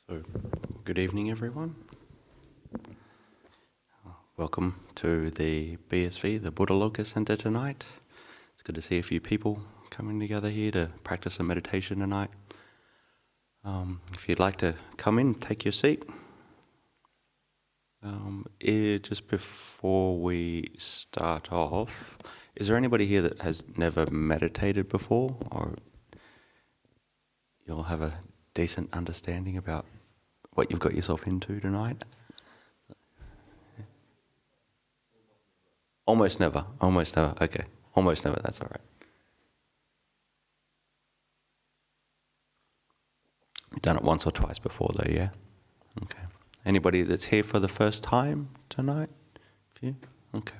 So, good evening, everyone. Welcome to the BSV, the Buddha Loka Centre tonight. It's good to see a few people coming together here to practice some meditation tonight. If you'd like to come in, take your seat. Just before we start off, is there anybody here that has never meditated before, or you'll have a decent understanding about what you've got yourself into tonight? Almost never, okay. Almost never, that's all right. You've done it once or twice before though, yeah? Okay. Anybody that's here for the first time tonight? A few? Okay.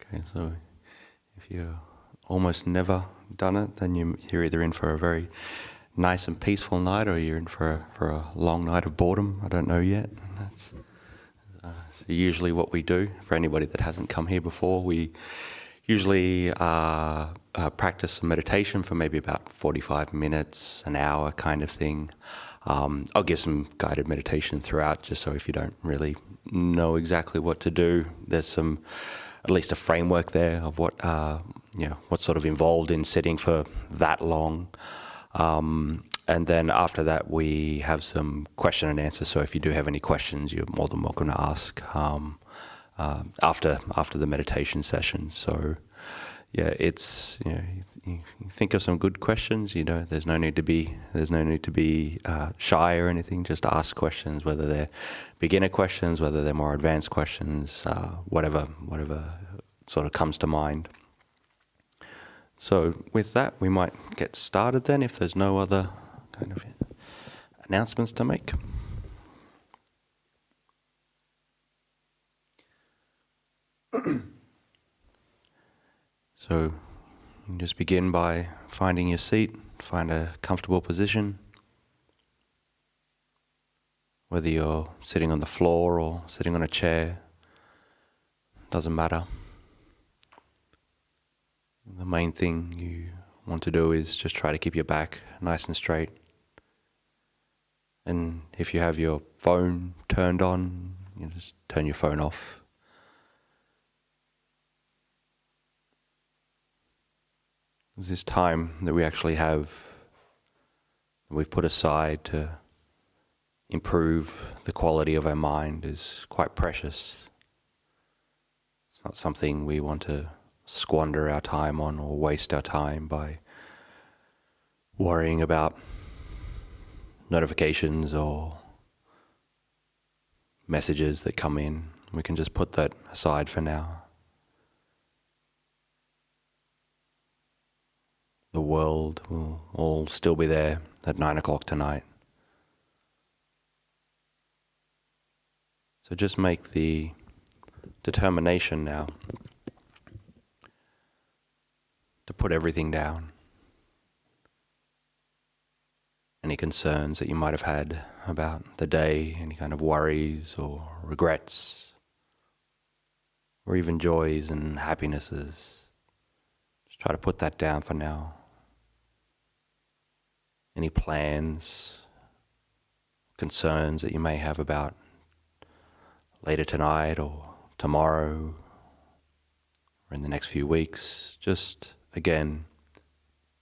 Okay, so if you're almost never done it, then you're either in for a very nice and peaceful night, or you're in for a long night of boredom. I don't know yet. That's so usually what we do for anybody that hasn't come here before. We usually practice some meditation for maybe about 45 minutes, an hour kind of thing. I'll give some guided meditation throughout, just so if you don't really know exactly what to do, there's at least a framework there of what's sort of involved in sitting for that long. And then after that, we have some question and answer. So if you do have any questions, you're more than welcome to ask after the meditation session. So yeah, it's you think of some good questions. There's no need to be shy or anything. Just ask questions, whether they're beginner questions, whether they're more advanced questions, whatever sort of comes to mind. So with that, we might get started then, if there's no other kind of announcements to make. So you can just begin by finding your seat, find a comfortable position. Whether you're sitting on the floor or sitting on a chair, doesn't matter. The main thing you want to do is just try to keep your back nice and straight. And if you have your phone turned on, you just turn your phone off. This time that we actually have, we've put aside to improve the quality of our mind, is quite precious. It's not something we want to squander our time on or waste our time by worrying about notifications or messages that come in. We can just put that aside for now. The world will all still be there at 9 o'clock tonight. So just make the determination now to put everything down. Any concerns that you might have had about the day, any kind of worries or regrets, or even joys and happinesses, just try to put that down for now. Any plans, concerns that you may have about later tonight or tomorrow or in the next few weeks, just again,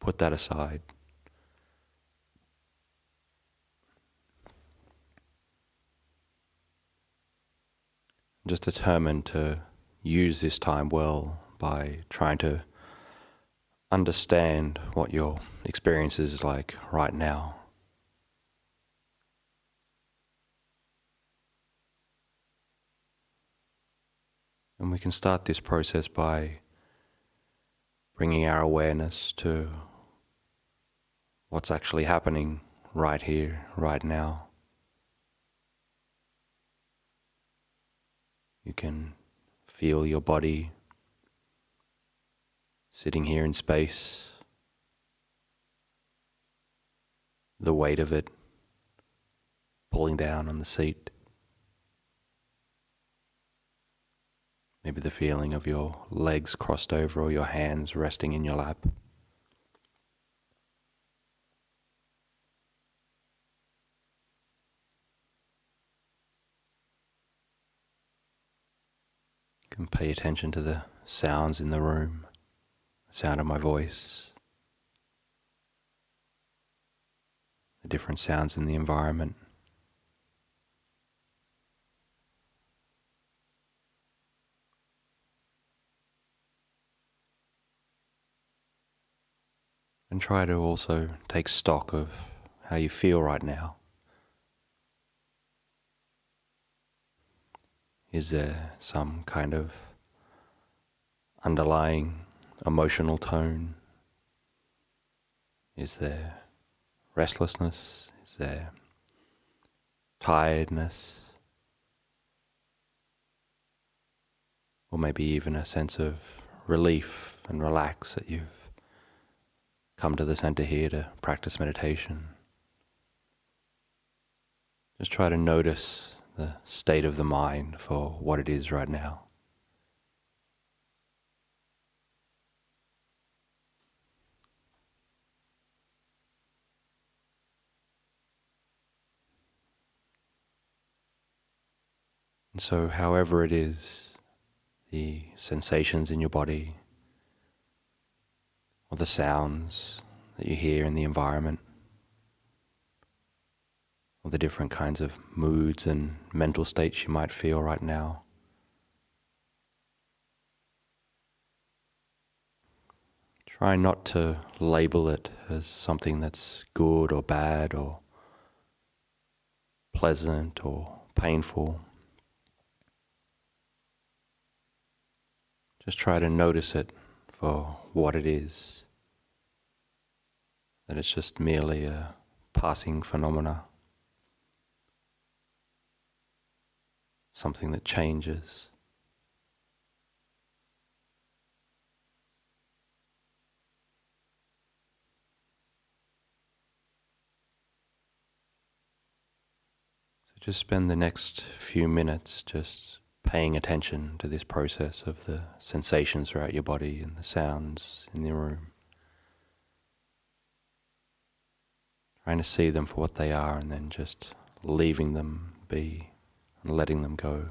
put that aside. Just determined to use this time well by trying to understand what your experience is like right now. And we can start this process by bringing our awareness to what's actually happening right here, right now. You can feel your body sitting here in space, the weight of it pulling down on the seat. Maybe the feeling of your legs crossed over or your hands resting in your lap. can pay attention to the sounds in the room, the sound of my voice, the different sounds in the environment. And try to also take stock of how you feel right now. Is there some kind of underlying emotional tone? Is there restlessness? Is there tiredness? Or maybe even a sense of relief and relax that you've come to the center here to practice meditation. Just try to notice the state of the mind for what it is right now. And so however it is, the sensations in your body, or the sounds that you hear in the environment, or the different kinds of moods and mental states you might feel right now. Try not to label it as something that's good or bad or pleasant or painful. Just try to notice it for what it is, that it's just merely a passing phenomena, something that changes. So just spend the next few minutes just paying attention to this process of the sensations throughout your body and the sounds in the room. Trying to see them for what they are and then just leaving them be and letting them go.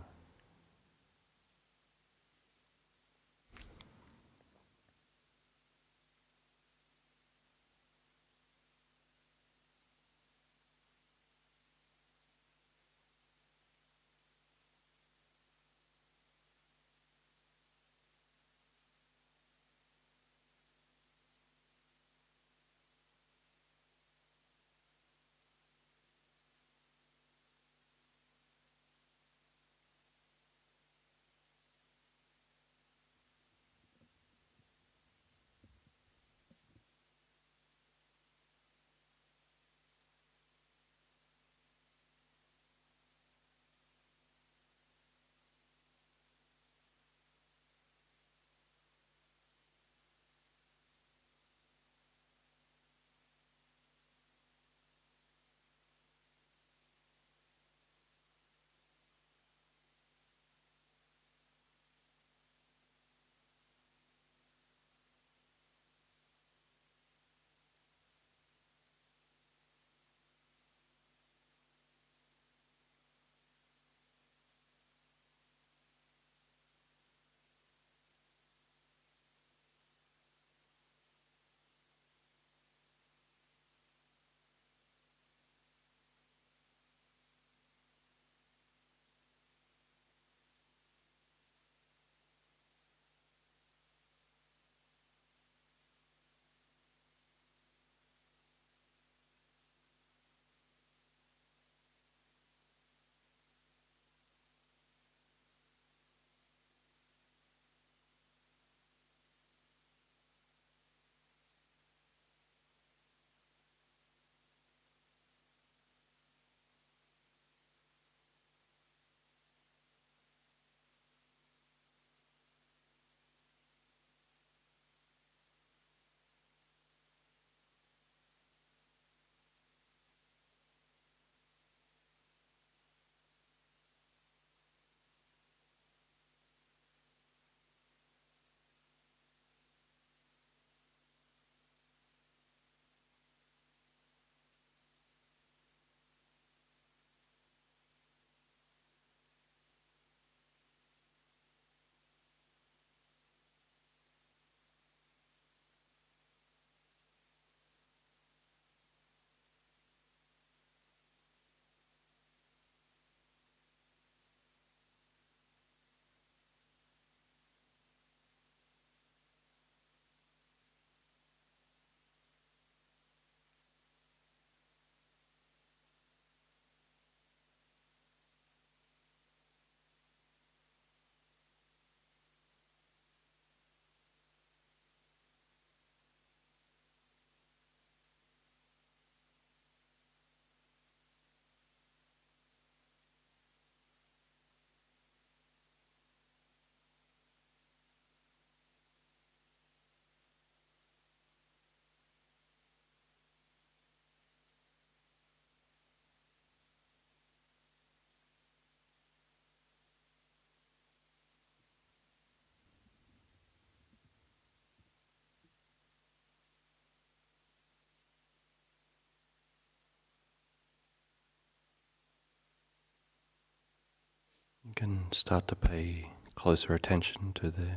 can start to pay closer attention to the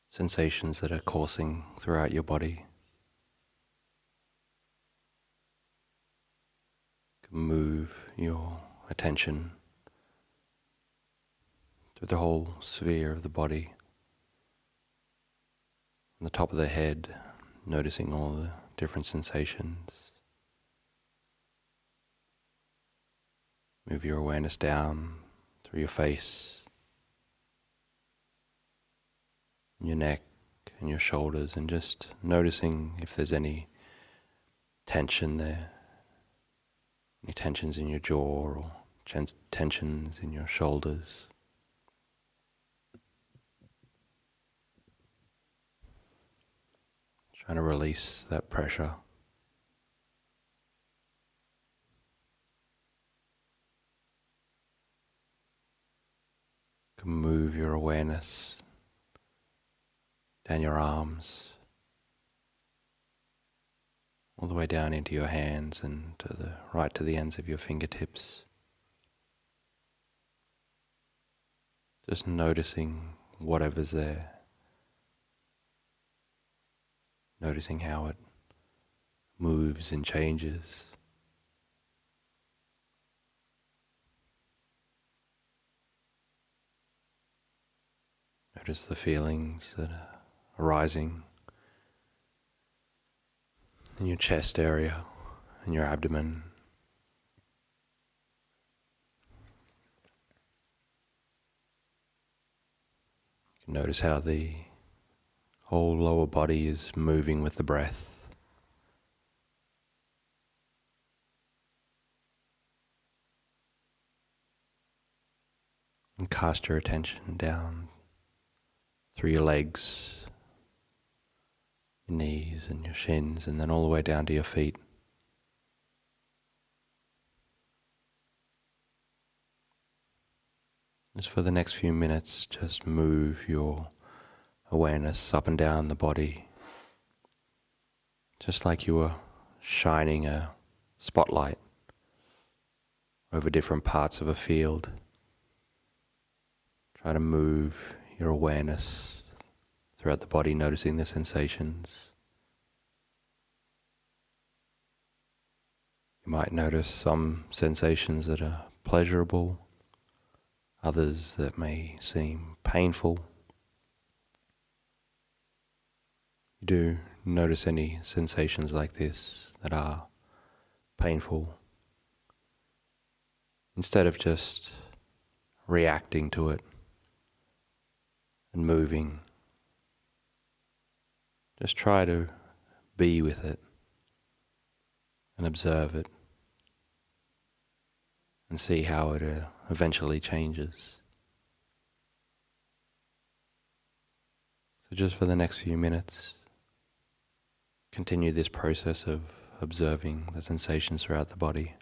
sensations that are coursing throughout your body. You can move your attention to the whole sphere of the body. From the top of the head, noticing all the different sensations. Move your awareness down through your face, your neck and your shoulders, and just noticing if there's any tension there, any tensions in your jaw or tensions in your shoulders. Trying to release that pressure. You can move your awareness down your arms, all the way down into your hands and right to the ends of your fingertips. Just noticing whatever's there. Noticing how it moves and changes. Notice the feelings that are arising in your chest area, in your abdomen. You can notice how the whole lower body is moving with the breath. And cast your attention down through your legs, your knees and your shins, and then all the way down to your feet. Just for the next few minutes, just move your awareness up and down the body, just like you were shining a spotlight over different parts of a field. Try to move your awareness throughout the body, noticing the sensations. You might notice some sensations that are pleasurable, others that may seem painful. You do notice any sensations like this that are painful. Instead of just reacting to it and moving, just try to be with it and observe it and see how it eventually changes. So just for the next few minutes, continue this process of observing the sensations throughout the body.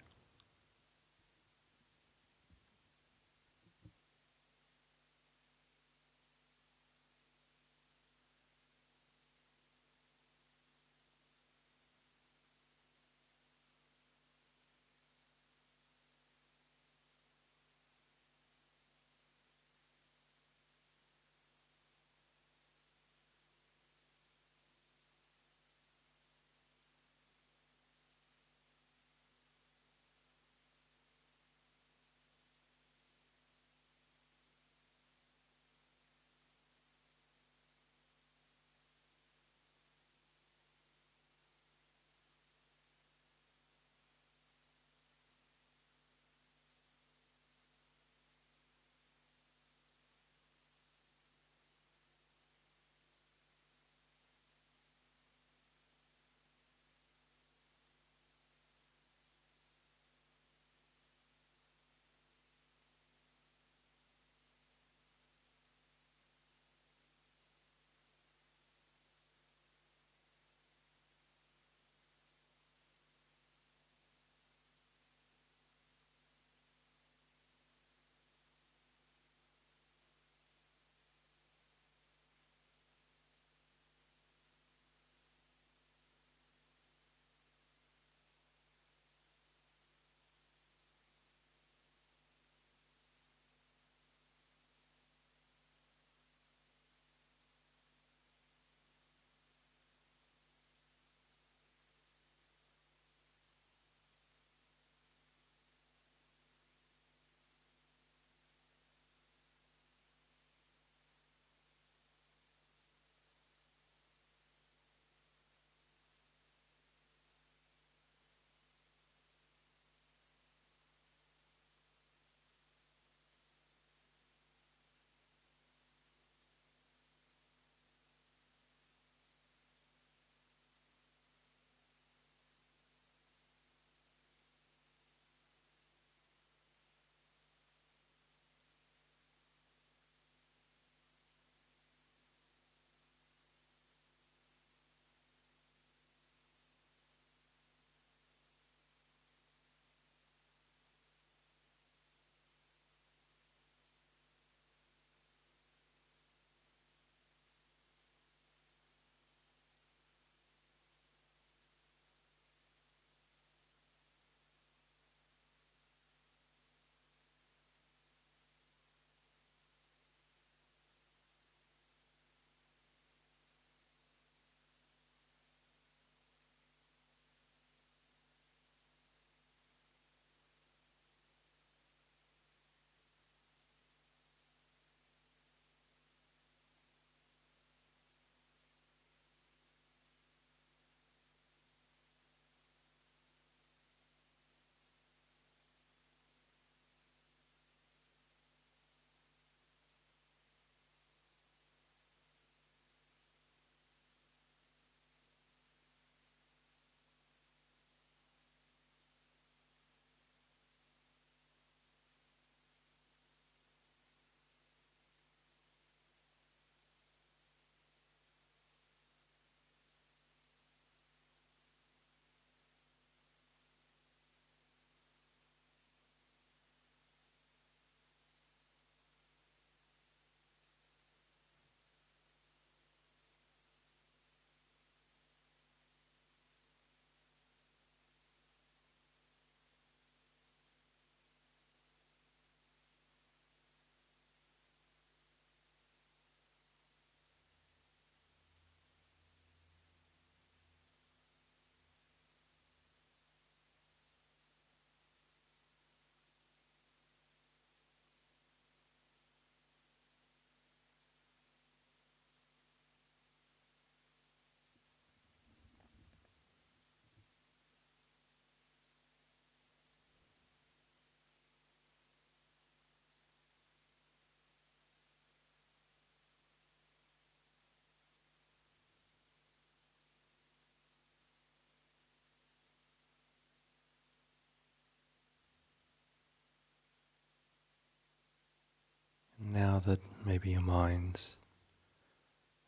Now that maybe your mind's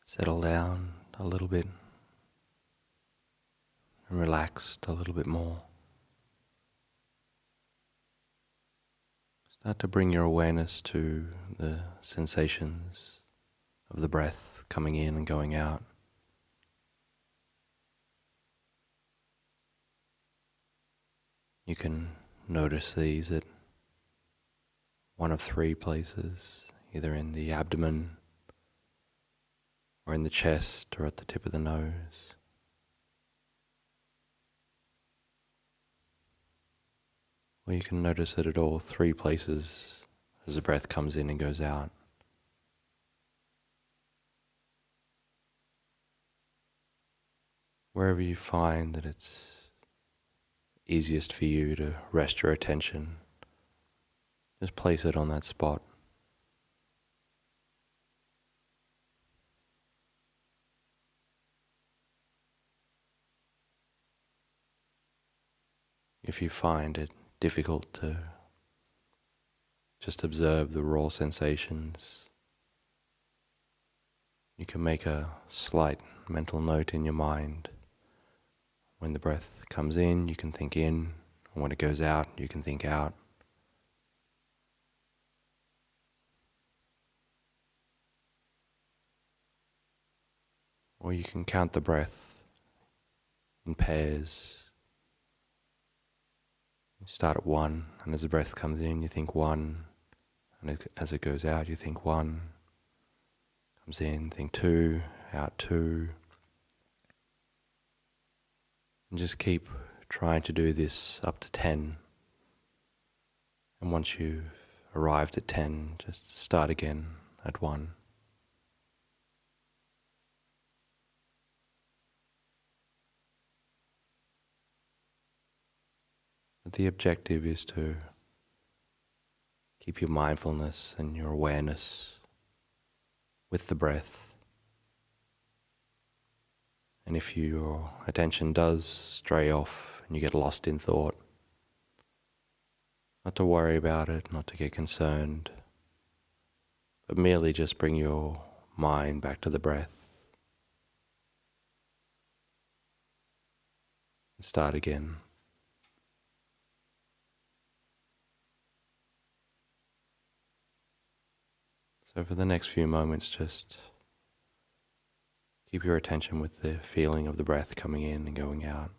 settled down a little bit and relaxed a little bit more, start to bring your awareness to the sensations of the breath coming in and going out. You can notice these at one of three places, either in the abdomen or in the chest or at the tip of the nose. Or you can notice it at all three places as the breath comes in and goes out. Wherever you find that it's easiest for you to rest your attention, just place it on that spot. If you find it difficult to just observe the raw sensations, you can make a slight mental note in your mind. When the breath comes in, you can think in, and when it goes out, you can think out. Or you can count the breath in pairs. You start at 1, and as the breath comes in, you think 1, and as it goes out, you think 1. Comes in, think 2, out 2. And just keep trying to do this up to 10. And once you've arrived at 10, just start again at 1. But the objective is to keep your mindfulness and your awareness with the breath. And if your attention does stray off and you get lost in thought, not to worry about it, not to get concerned, but merely just bring your mind back to the breath. And start again. So for the next few moments, just keep your attention with the feeling of the breath coming in and going out.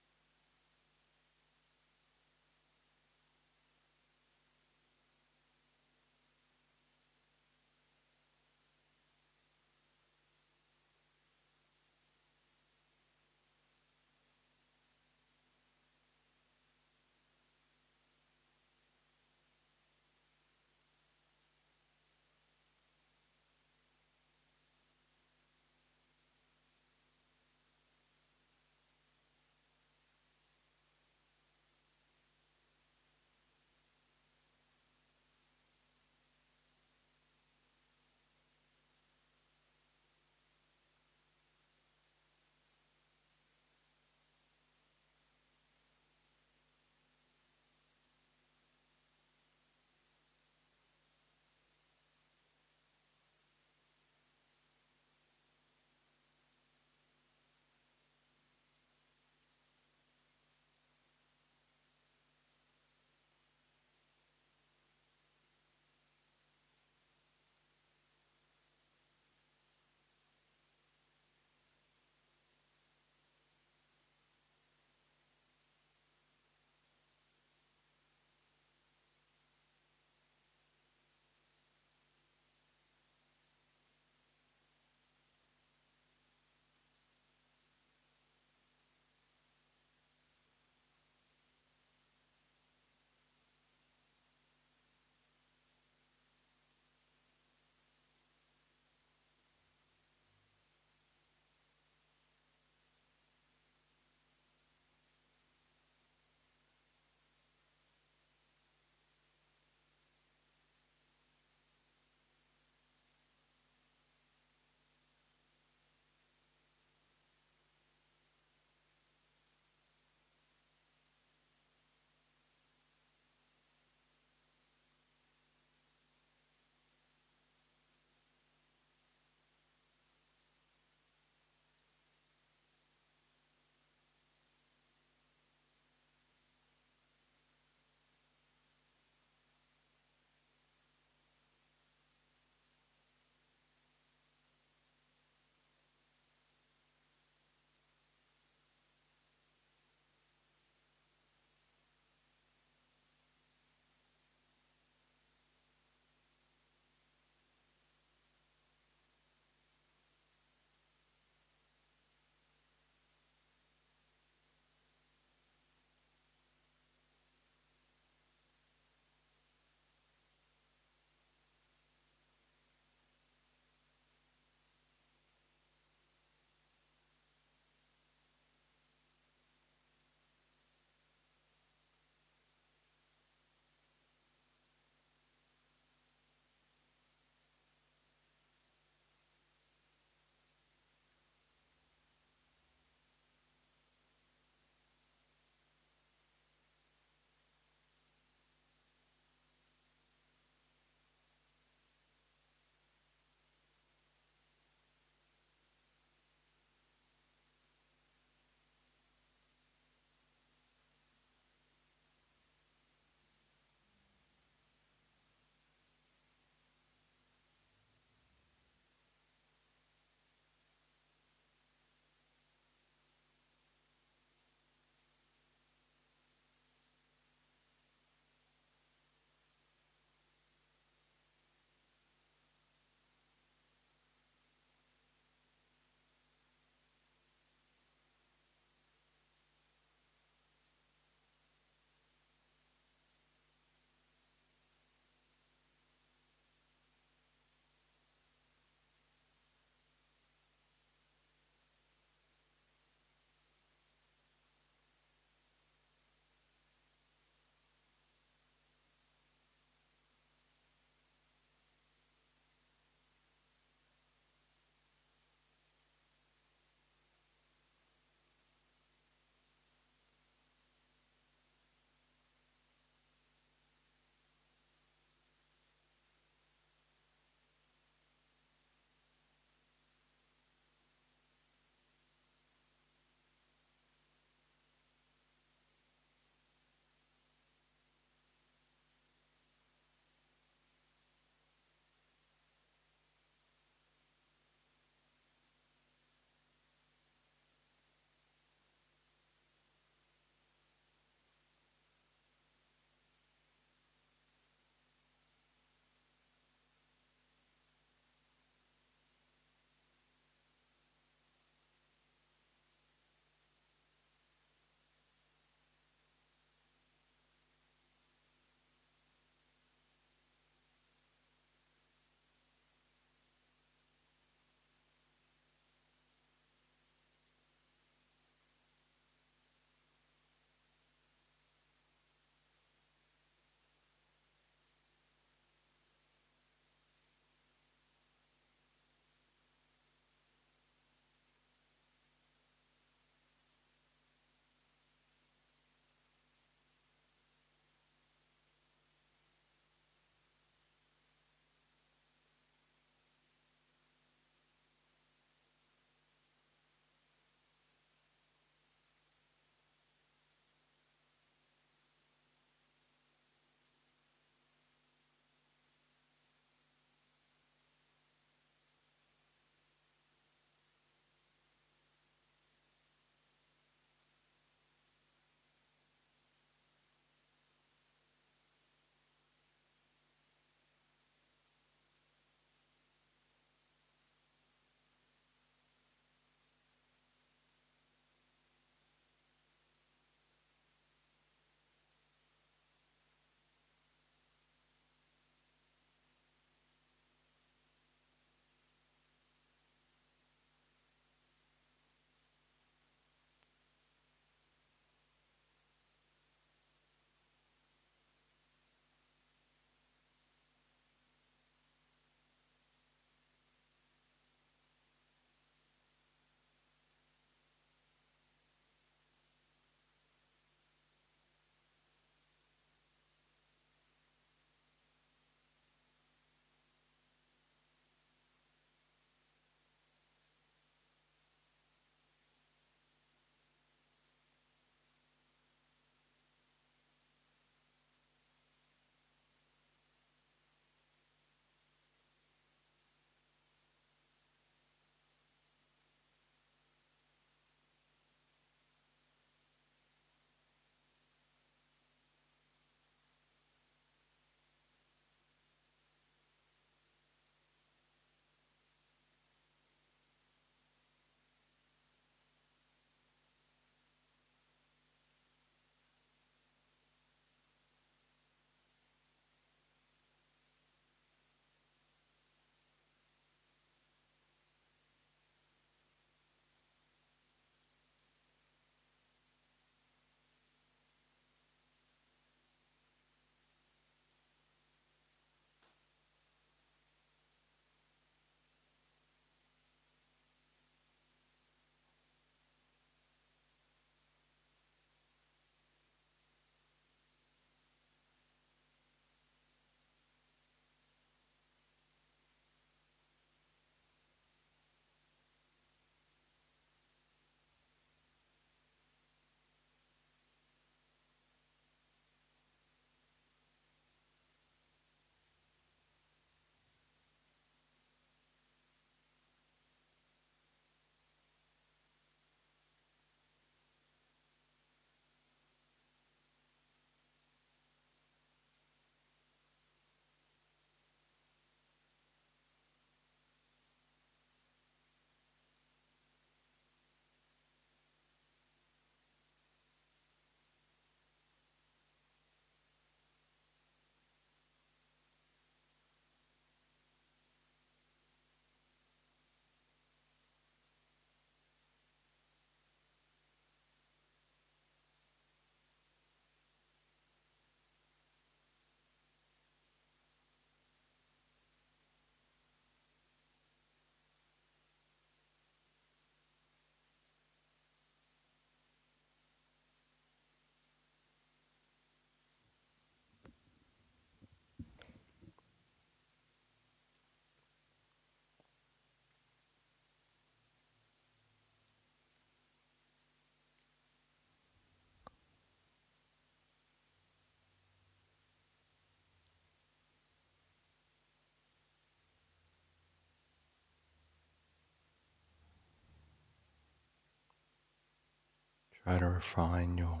Try to refine your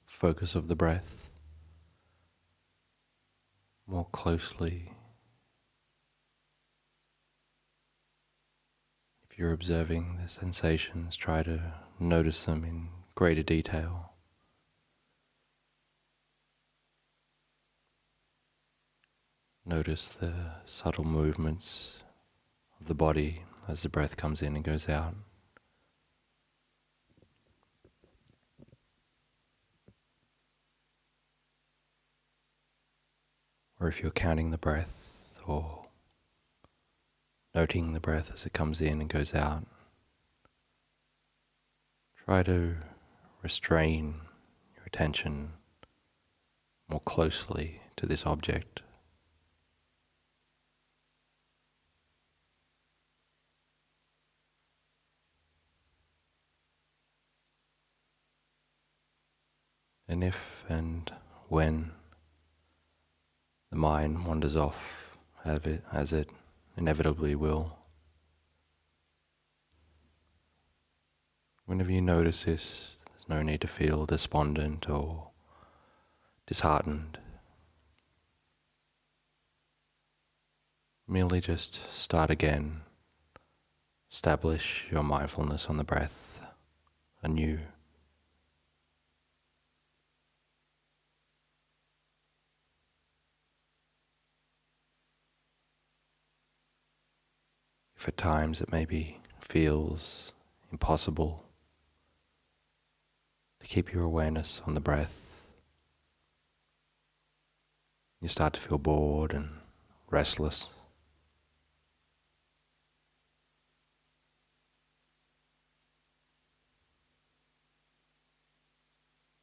focus of the breath more closely. If you're observing the sensations, try to notice them in greater detail. Notice the subtle movements of the body as the breath comes in and goes out. Or if you're counting the breath or noting the breath as it comes in and goes out, try to restrain your attention more closely to this object. And if and when the mind wanders off, as it inevitably will, whenever you notice this, there's no need to feel despondent or disheartened. Merely just start again. Establish your mindfulness on the breath anew. If at times it maybe feels impossible to keep your awareness on the breath, you start to feel bored and restless,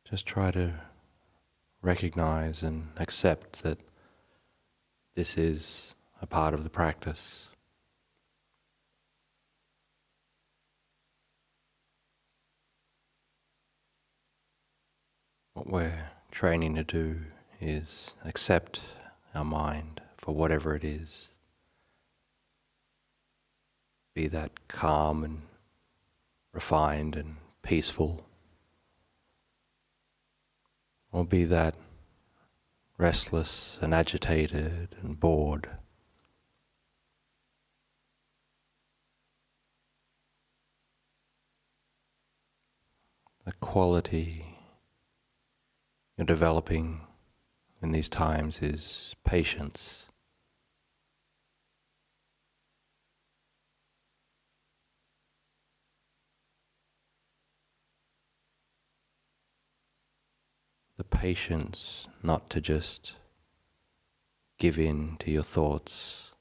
just try to recognize and accept that this is a part of the practice. What we're training to do is accept our mind for whatever it is. Be that calm and refined and peaceful, or be that restless and agitated and bored. The quality you're developing in these times is patience. The patience not to just give in to your thoughts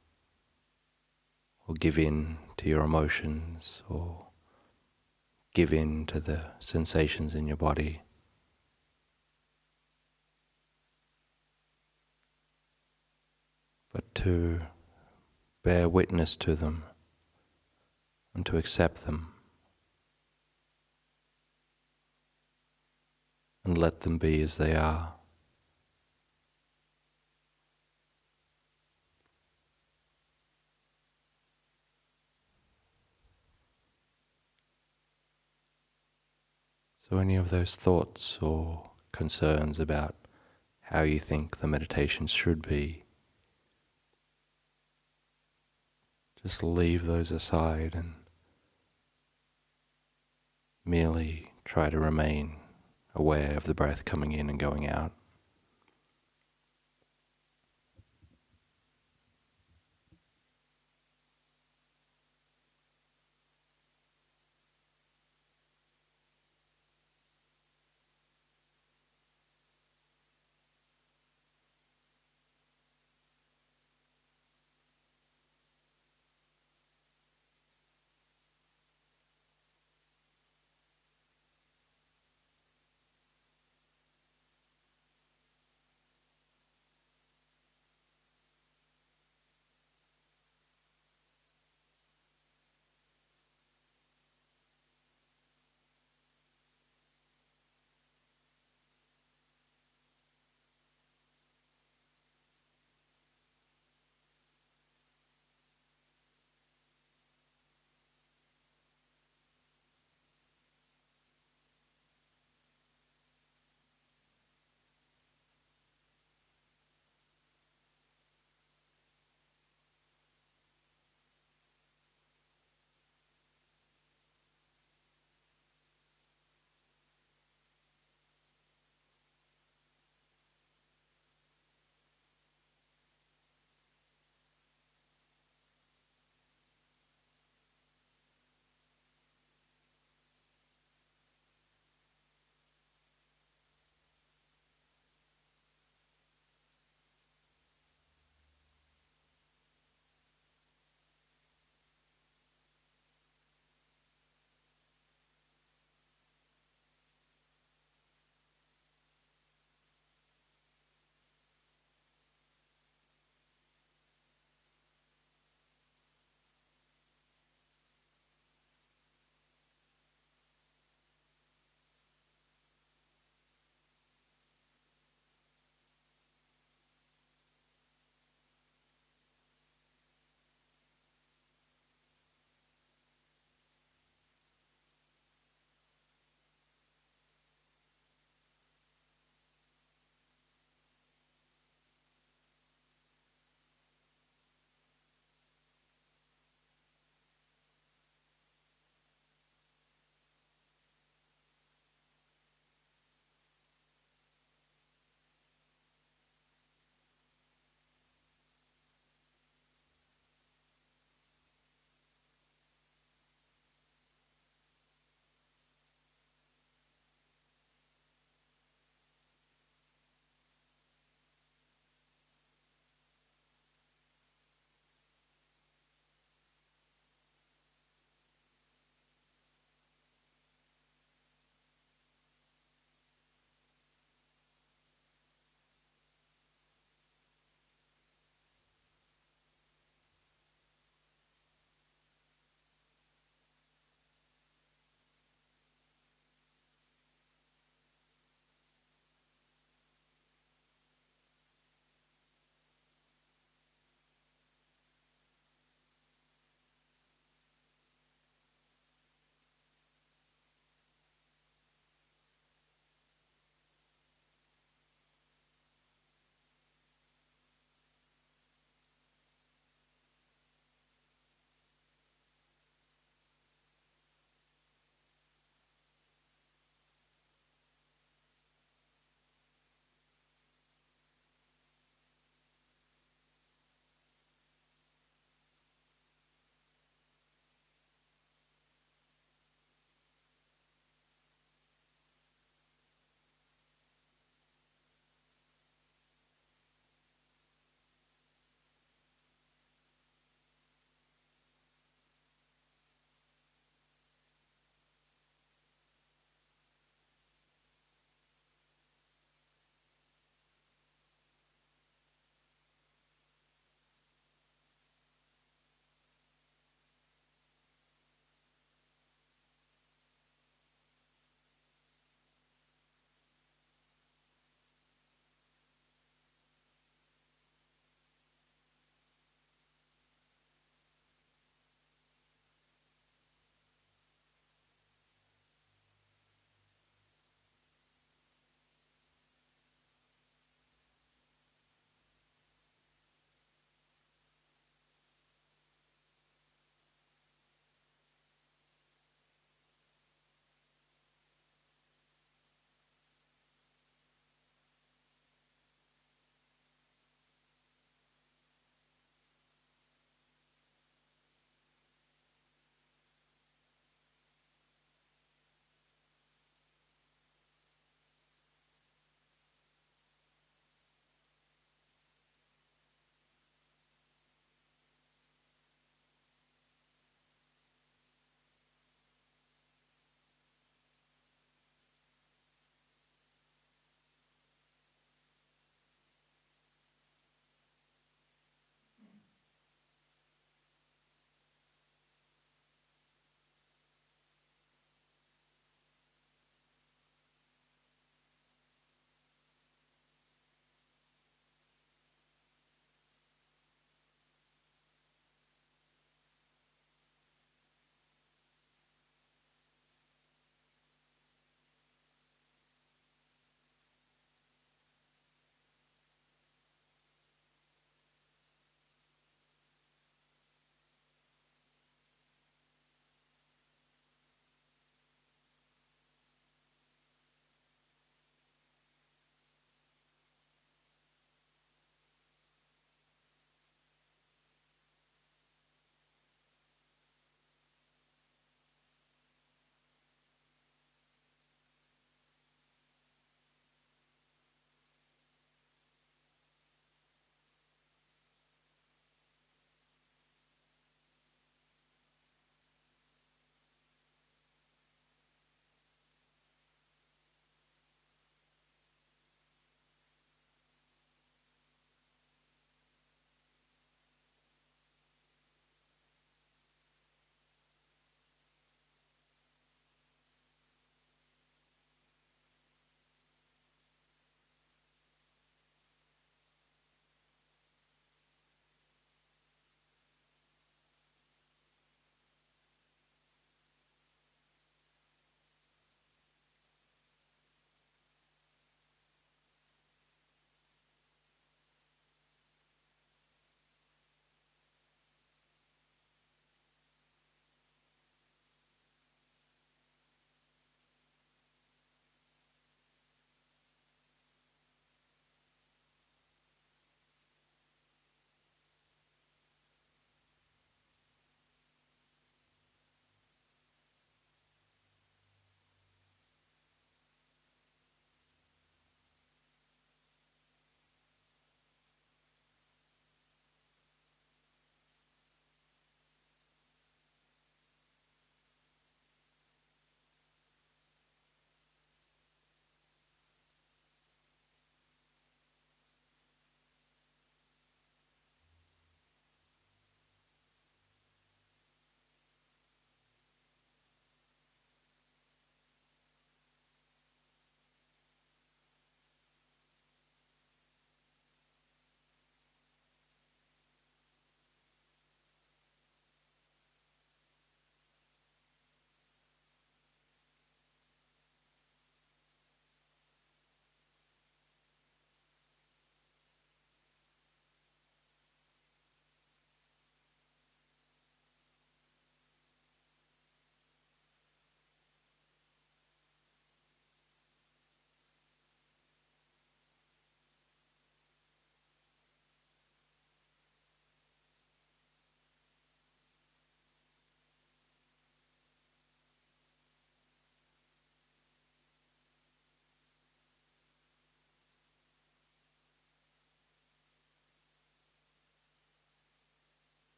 or give in to your emotions or give in to the sensations in your body, but to bear witness to them and to accept them and let them be as they are. So any of those thoughts or concerns about how you think the meditation should be, just leave those aside and merely try to remain aware of the breath coming in and going out.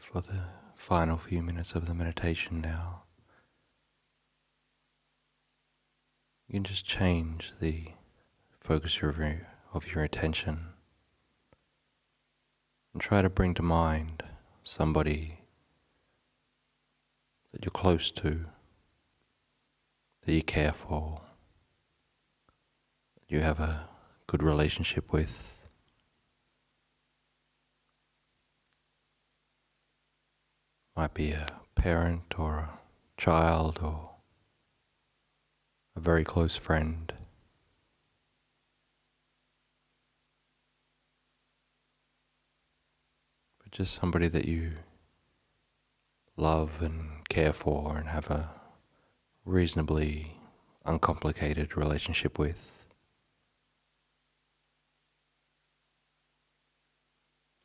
for the final few minutes of the meditation now, you can just change the focus of your attention and try to bring to mind somebody that you're close to, that you care for, that you have a good relationship with. Might be a parent or a child or a very close friend. But just somebody that you love and care for and have a reasonably uncomplicated relationship with.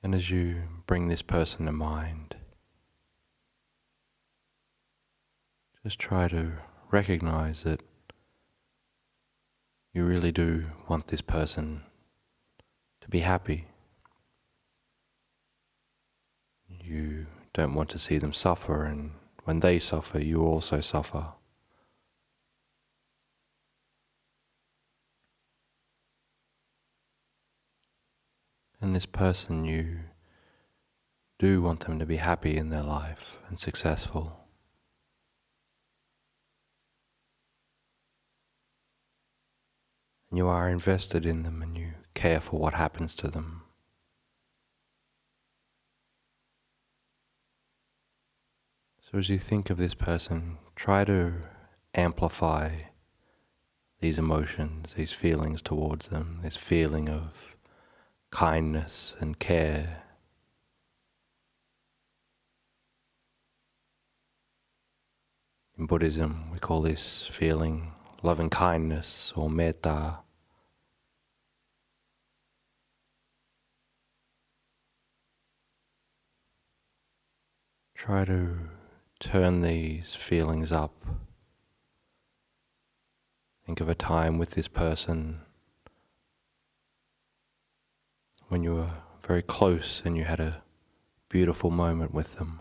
And as you bring this person to mind, just try to recognize that you really do want this person to be happy. You don't want to see them suffer, and when they suffer, you also suffer. And this person, you do want them to be happy in their life and successful. And you are invested in them and you care for what happens to them. So as you think of this person, try to amplify these emotions, these feelings towards them, this feeling of kindness and care. In Buddhism, we call this feeling loving kindness or metta. Try to turn these feelings up. Think of a time with this person when you were very close and you had a beautiful moment with them.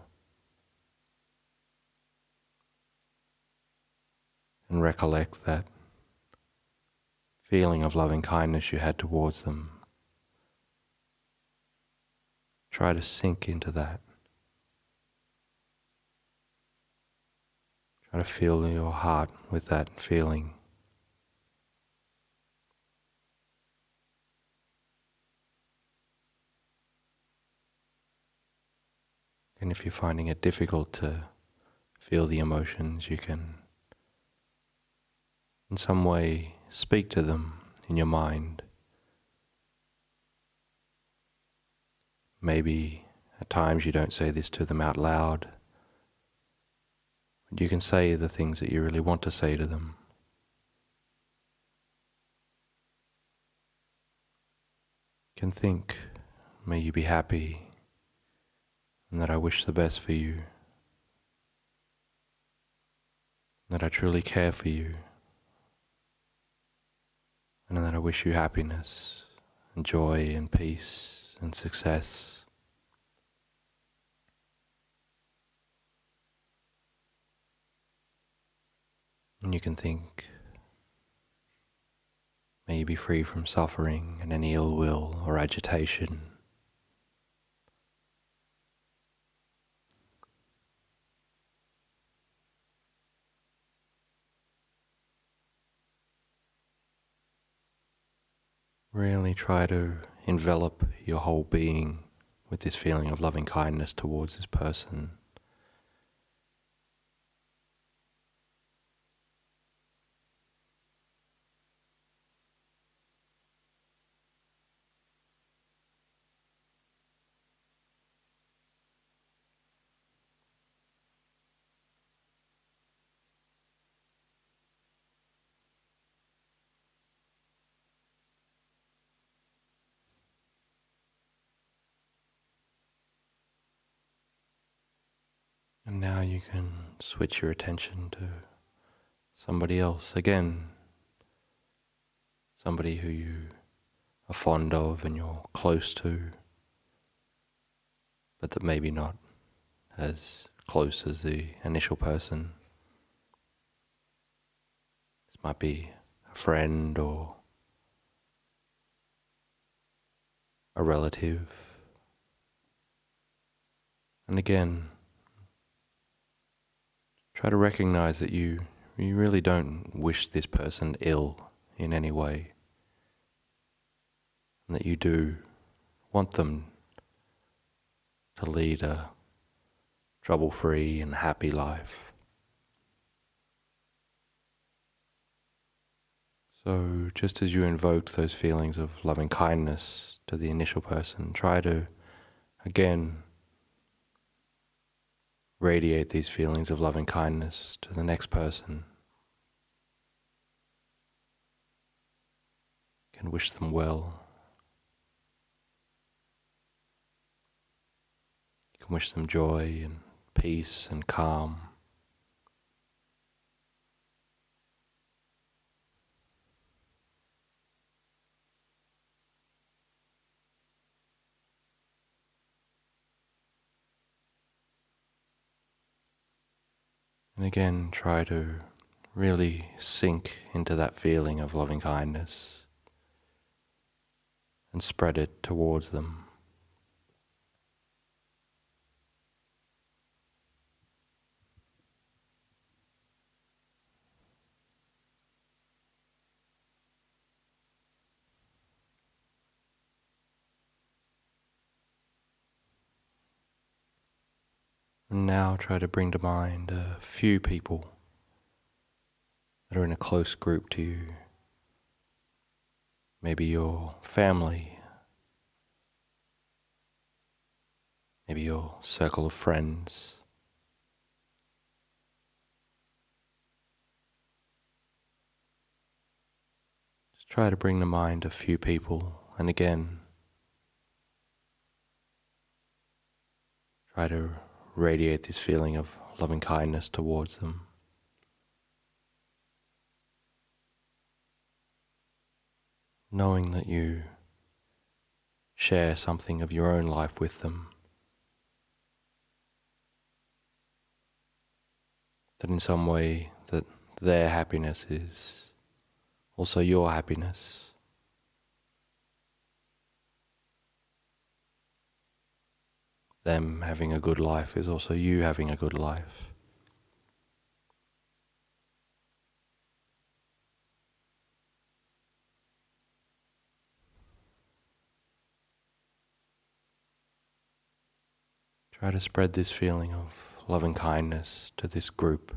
And recollect that feeling of loving kindness you had towards them. Try to sink into that. Try to fill your heart with that feeling. And if you're finding it difficult to feel the emotions, you can in some way speak to them in your mind. Maybe at times you don't say this to them out loud, but you can say the things that you really want to say to them. You can think, may you be happy, and that I wish the best for you, that I truly care for you, and that I wish you happiness and joy and peace and success. And you can think, may you be free from suffering and any ill will or agitation. Really try to envelop your whole being with this feeling of loving kindness towards this person. And now you can switch your attention to somebody else again, somebody who you are fond of and you're close to, but that maybe not as close as the initial person. This might be a friend or a relative. And again, try to recognize that you really don't wish this person ill in any way, and that you do want them to lead a trouble-free and happy life. So just as you invoked those feelings of loving kindness to the initial person, try to again radiate these feelings of loving kindness to the next person. You can wish them well. You can wish them joy and peace and calm. And again, try to really sink into that feeling of loving kindness and spread it towards them. And now try to bring to mind a few people that are in a close group to you. Maybe your family, maybe your circle of friends. Just try to bring to mind a few people, and again, try to radiate this feeling of loving kindness towards them. Knowing that you share something of your own life with them. That in some way that their happiness is also your happiness. Them having a good life is also you having a good life. Try to spread this feeling of loving kindness to this group.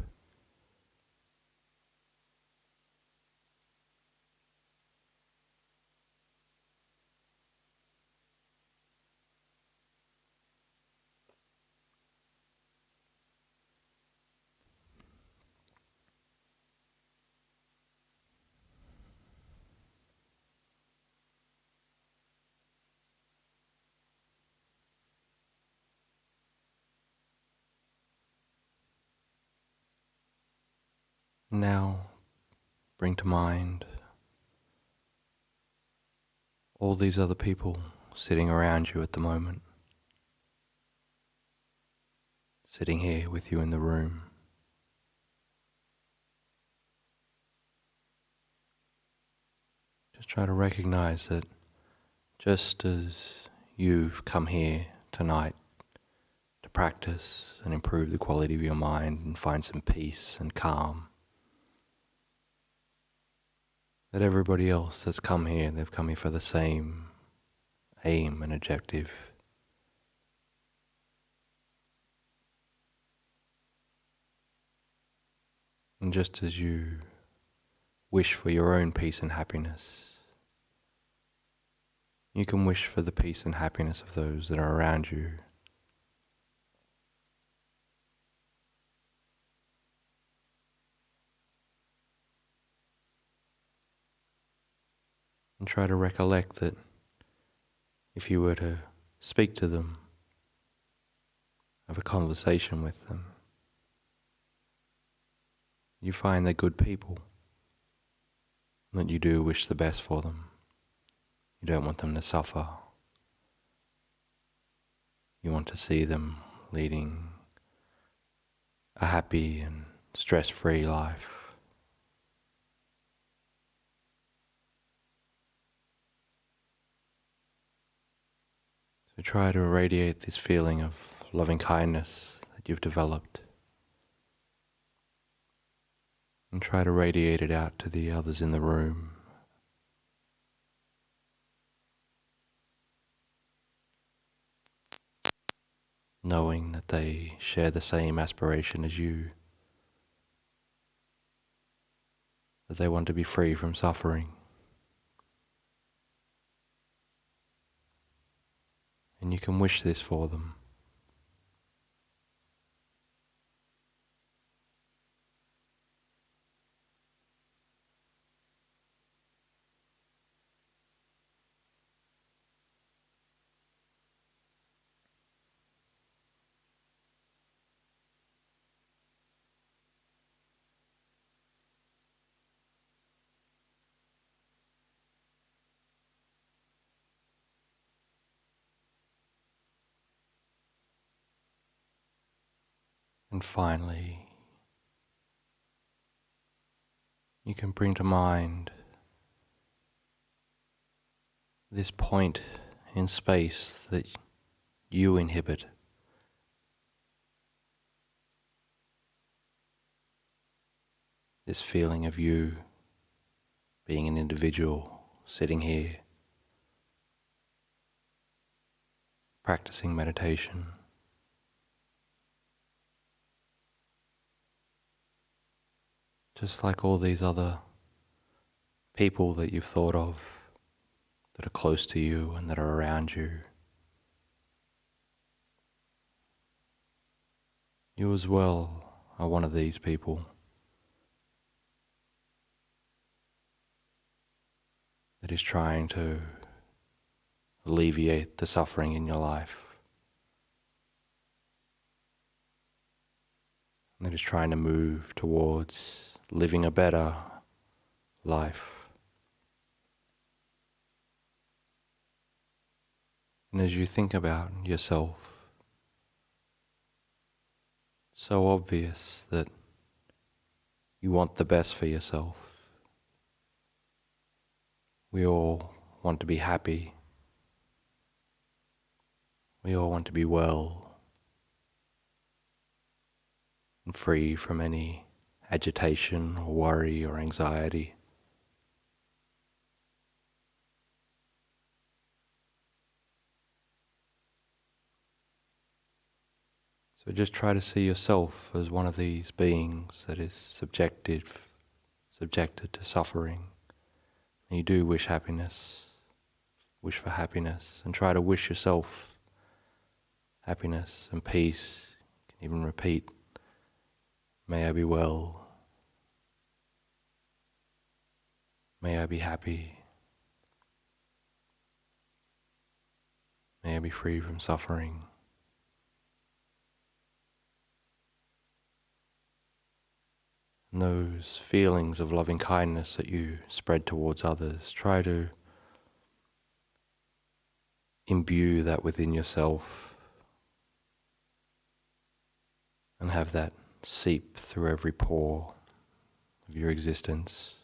Now, bring to mind all these other people sitting around you at the moment, sitting here with you in the room. Just try to recognize that just as you've come here tonight to practice and improve the quality of your mind and find some peace and calm, that everybody else that's come here, they've come here for the same aim and objective. And just as you wish for your own peace and happiness, you can wish for the peace and happiness of those that are around you. And try to recollect that if you were to speak to them, have a conversation with them, you find they're good people, and that you do wish the best for them. You don't want them to suffer. You want to see them leading a happy and stress-free life. So try to irradiate this feeling of loving kindness that you've developed, and try to radiate it out to the others in the room. Knowing that they share the same aspiration as you, that they want to be free from suffering. And you can wish this for them. And finally, you can bring to mind this point in space that you inhibit. This feeling of you being an individual sitting here, practicing meditation. Just like all these other people that you've thought of, that are close to you and that are around you. You as well are one of these people that is trying to alleviate the suffering in your life, and that is trying to move towards living a better life. And as you think about yourself, it's so obvious that you want the best for yourself. We all want to be happy. We all want to be well and free from any agitation or worry or anxiety. So just try to see yourself as one of these beings that is subjected to suffering. And you do wish for happiness, and try to wish yourself happiness and peace. You can even repeat, may I be well, may I be happy, may I be free from suffering. And those feelings of loving kindness that you spread towards others, try to imbue that within yourself and have that seep through every pore of your existence.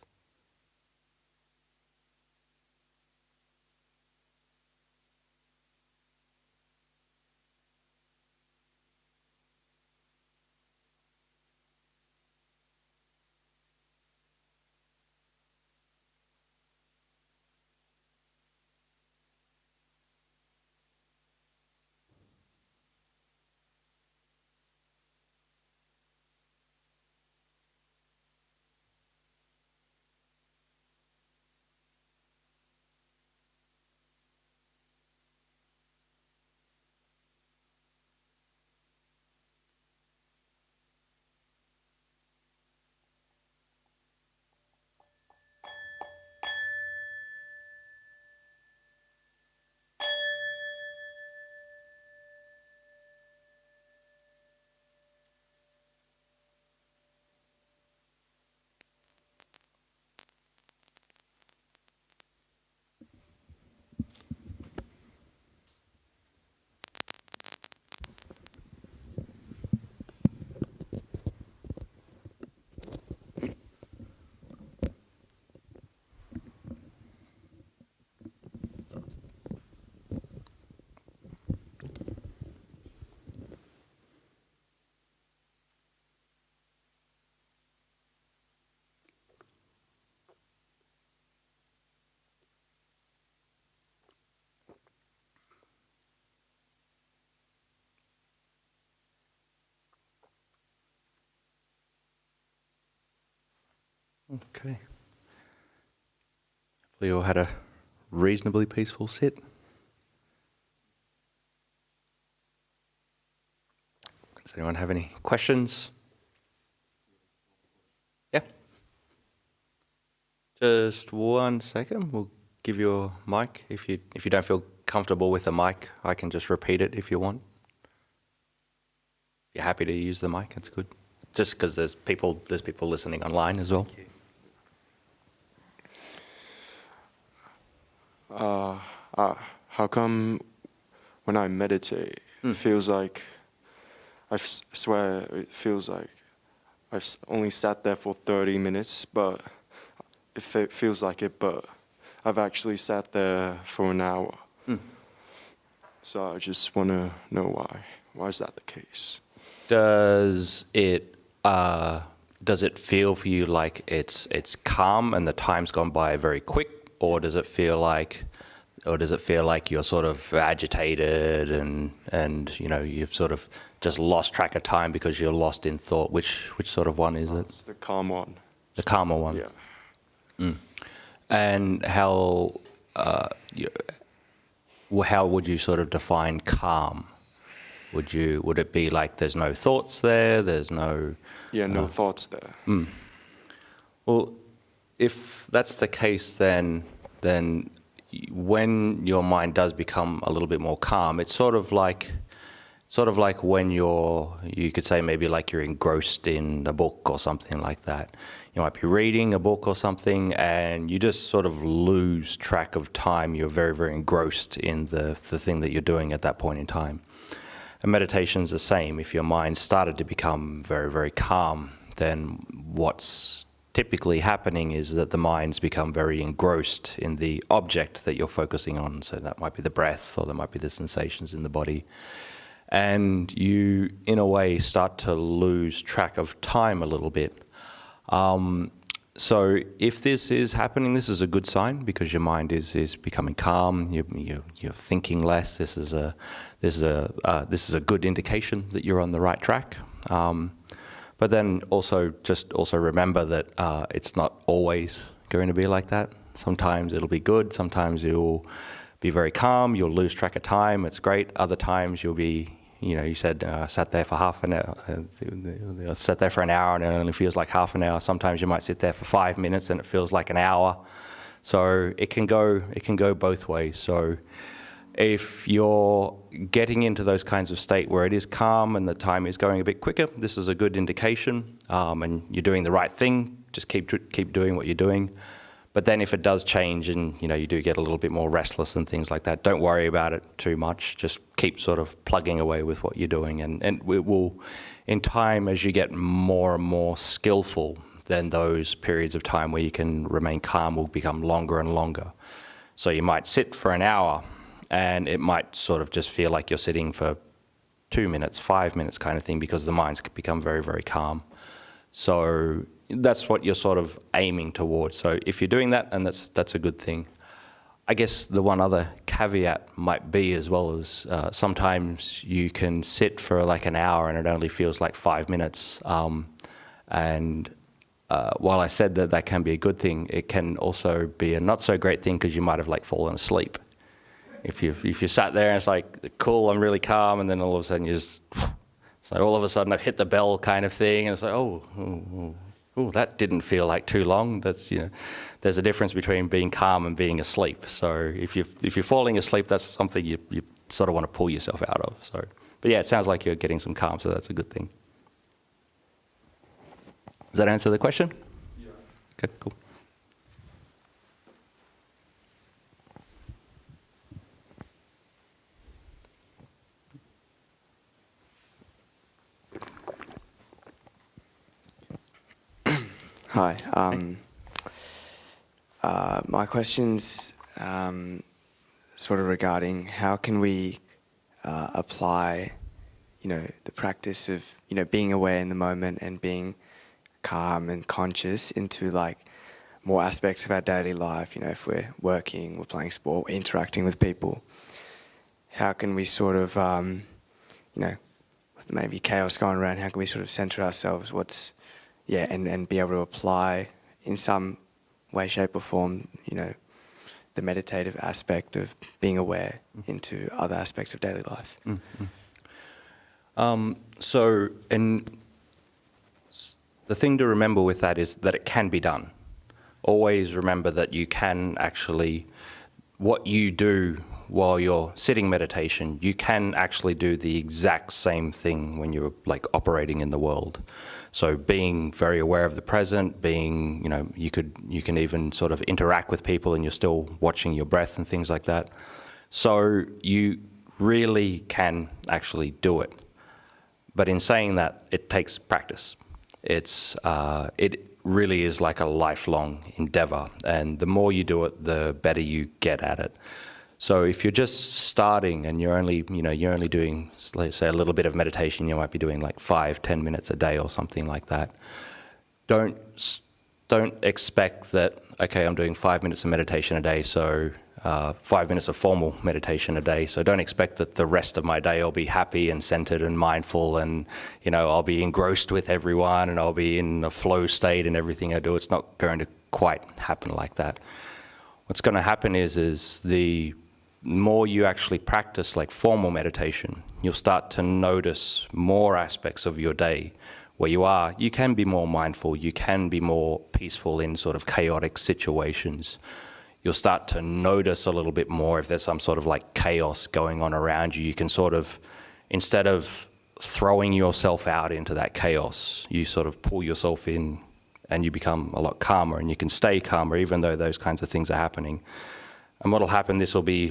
Okay. Hopefully you all had a reasonably peaceful sit. Does anyone have any questions? Yeah. Just 1 second. We'll give you a mic. If you don't feel comfortable with the mic, I can just repeat it if you want. If you're happy to use the mic, that's good. Just because there's people listening online as well. How come when I meditate, it feels like, I swear it feels like I've only sat there for 30 minutes, but it feels like it, but I've actually sat there for an hour. So I just want to know why. Why is that the case? Does it feel for you like it's calm and the time's gone by very quick, or does it feel like you're sort of agitated and you've sort of just lost track of time because you're lost in thought? Which sort of one is it? It's the calm one. The calmer one. Yeah. And how would you sort of define calm? Would it be like there's no thoughts there? There's no... Yeah, no thoughts there. Well, if that's the case, then when your mind does become a little bit more calm, it's sort of like when you could say maybe like you're engrossed in a book or something like that. You might be reading a book or something and you just sort of lose track of time. You're very, very engrossed in the thing that you're doing at that point in time. And meditation's the same. If your mind started to become very, very calm, then what's typically happening is that the mind's become very engrossed in the object that you're focusing on. So that might be the breath, or there might be the sensations in the body. And you, in a way, start to lose track of time a little bit. So if this is happening, this is a good sign because your mind is becoming calm. You're thinking less. This is a good indication that you're on the right track. But then also remember that it's not always going to be like that. Sometimes it'll be good. Sometimes you'll be very calm. You'll lose track of time. It's great. Other times you'll be, you said sat there for half an hour, sat there for an hour and it only feels like half an hour. Sometimes you might sit there for 5 minutes and it feels like an hour. So it can go both ways. So if you're getting into those kinds of state where it is calm and the time is going a bit quicker, this is a good indication, and you're doing the right thing. Just keep doing what you're doing. But then if it does change and you do get a little bit more restless and things like that, don't worry about it too much. Just keep sort of plugging away with what you're doing, and it will, in time, as you get more and more skillful, then those periods of time where you can remain calm will become longer and longer. So you might sit for an hour, and it might sort of just feel like you're sitting for 2 minutes, 5 minutes kind of thing, because the mind's become very, very calm. So that's what you're sort of aiming towards. So if you're doing that, and that's a good thing. I guess the one other caveat might be, as well as sometimes you can sit for like an hour and it only feels like 5 minutes. And while I said that can be a good thing, it can also be a not so great thing because you might have like fallen asleep. If you sat there and it's like, cool, I'm really calm, and then all of a sudden it's like all of a sudden I've hit the bell kind of thing, and it's like, oh, that didn't feel like too long. That's, there's a difference between being calm and being asleep. So if you're falling asleep, that's something you sort of want to pull yourself out of. So, but yeah, it sounds like you're getting some calm, so that's a good thing. Does that answer the question? Yeah. Okay, cool. Hi. My question's sort of regarding how can we apply, the practice of, being aware in the moment and being calm and conscious into like more aspects of our daily life. If we're working, we're playing sport, we're interacting with people. How can we sort of, with maybe chaos going around, how can we sort of center ourselves? And be able to apply in some way, shape or form, you know, the meditative aspect of being aware into other aspects of daily life. So, and the thing to remember with that is that it can be done. Always remember that you can actually, what you do while you're sitting meditation, you can actually do the exact same thing when you're like operating in the world. So being very aware of the present, being, you know, you can even sort of interact with people and you're still watching your breath and things like that. So you really can actually do it. But in saying that, it takes practice. It really is like a lifelong endeavor, and the more you do it, the better you get at it. So if you're just starting and you're only doing, let's say, a little bit of meditation, you might be doing like 5-10 minutes a day or something like that. Don't expect that, okay, I'm doing 5 minutes of meditation a day, so 5 minutes of formal meditation a day. So don't expect that the rest of my day I'll be happy and centered and mindful and, you know, I'll be engrossed with everyone and I'll be in a flow state in everything I do. It's not going to quite happen like that. What's going to happen is the more you actually practice like formal meditation, you'll start to notice more aspects of your day where you can be more mindful, you can be more peaceful in sort of chaotic situations. You'll start to notice a little bit more if there's some sort of like chaos going on around you. You can sort of, instead of throwing yourself out into that chaos, you sort of pull yourself in and you become a lot calmer, and you can stay calmer even though those kinds of things are happening. And what'll happen, this will be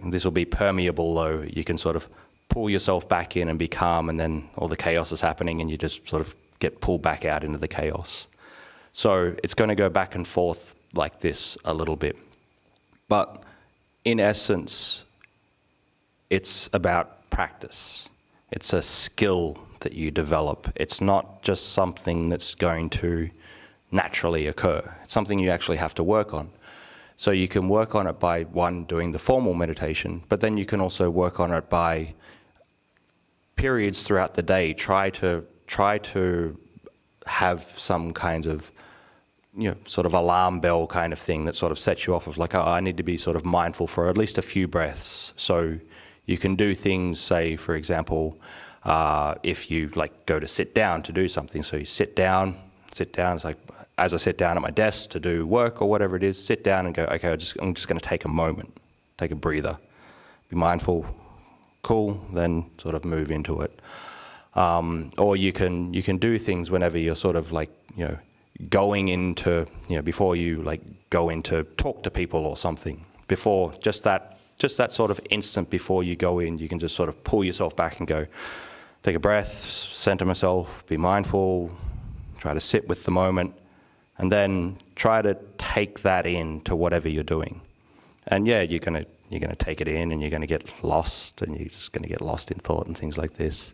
this will be permeable though. You can sort of pull yourself back in and be calm, and then all the chaos is happening and you just sort of get pulled back out into the chaos. So it's going to go back and forth like this a little bit. But in essence, it's about practice. It's a skill that you develop. It's not just something that's going to naturally occur. It's something you actually have to work on. So you can work on it by, one, doing the formal meditation, but then you can also work on it by periods throughout the day. Try to have some kind of, you know, sort of alarm bell kind of thing that sort of sets you off of like, oh, I need to be sort of mindful for at least a few breaths. So you can do things, say, for example, if you like go to sit down to do something. So you sit down, it's like, as I sit down at my desk to do work or whatever it is, sit down and go, okay, I'm just going to take a moment, take a breather, be mindful, cool, then sort of move into it. Or you can do things whenever you're sort of like, you know, going into, you know, before you like go into talk to people or something, before just that sort of instant before you go in, you can just sort of pull yourself back and go, take a breath, center myself, be mindful, try to sit with the moment, and then try to take that in to whatever you're doing. And yeah, you're gonna take it in and you're gonna get lost, and you're just gonna get lost in thought and things like this.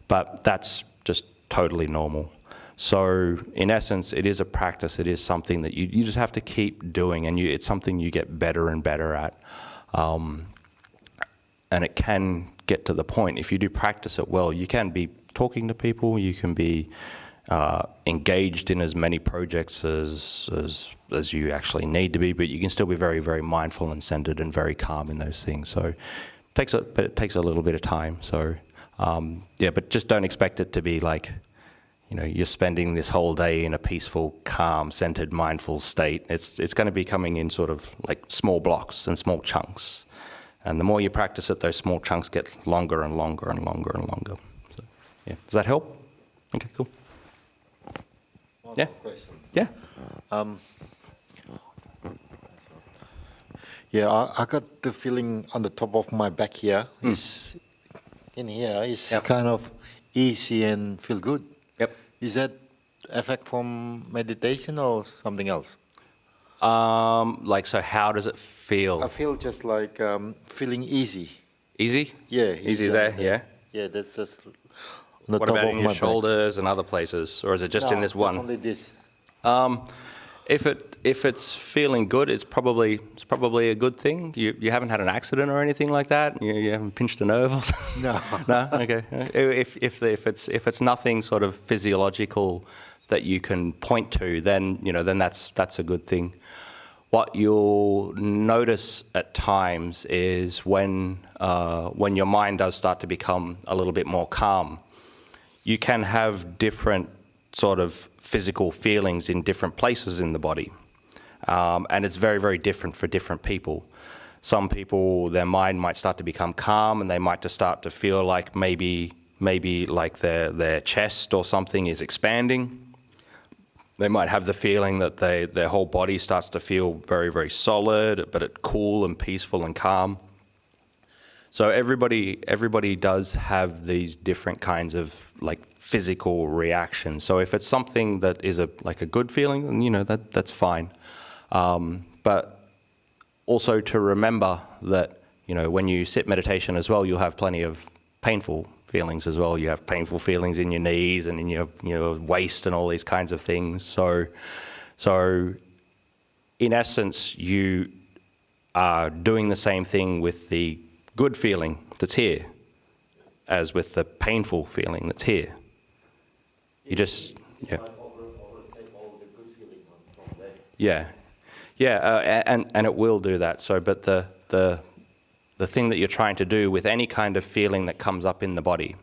But that's just totally normal. So in essence, it is a practice. It is something that you just have to keep doing, and it's something you get better and better at. And it can get to the point, if you do practice it well, you can be talking to people, you can be engaged in as many projects as you actually need to be, but you can still be very, very mindful and centered and very calm in those things. So it takes a little bit of time. So yeah, but just don't expect it to be like, you know, you're spending this whole day in a peaceful, calm, centered, mindful state. It's going to be coming in sort of like small blocks and small chunks. And the more you practice it, those small chunks get longer and longer and longer and longer. So, yeah. Does that help? Okay, cool. One Yeah. more question. Yeah. Yeah, I got the feeling on the top of my back here. Is in here is Yep. kind of easy and feel good. Yep. Is that effect from meditation or something else? Like, so how does it feel? I feel just like feeling easy. Easy? Yeah. Easy there, yeah? Yeah, that's just on the What top about of in my your back. shoulders and other places? Or is it just in this one? Just only this. If it's feeling good, it's probably a good thing. You haven't had an accident or anything like that. You haven't pinched a nerve or something. No. No. Okay. If it's nothing sort of physiological that you can point to, then that's a good thing. What you'll notice at times is when your mind does start to become a little bit more calm, you can have different sort of physical feelings in different places in the body. And it's very, very different for different people. Some people, their mind might start to become calm and they might just start to feel like maybe like their chest or something is expanding. They might have the feeling that their whole body starts to feel very, very solid, but it's cool and peaceful and calm. So everybody does have these different kinds of like physical reactions. So if it's something that is like a good feeling, then that's fine. But also to remember that when you sit meditation as well, you'll have plenty of painful feelings as well. You have painful feelings in your knees and in your waist and all these kinds of things. So in essence, you are doing the same thing with the good feeling that's here as with the painful feeling that's here. You just, yeah. Yeah, and it will do that. So, but the thing that you're trying to do with any kind of feeling that comes up in the body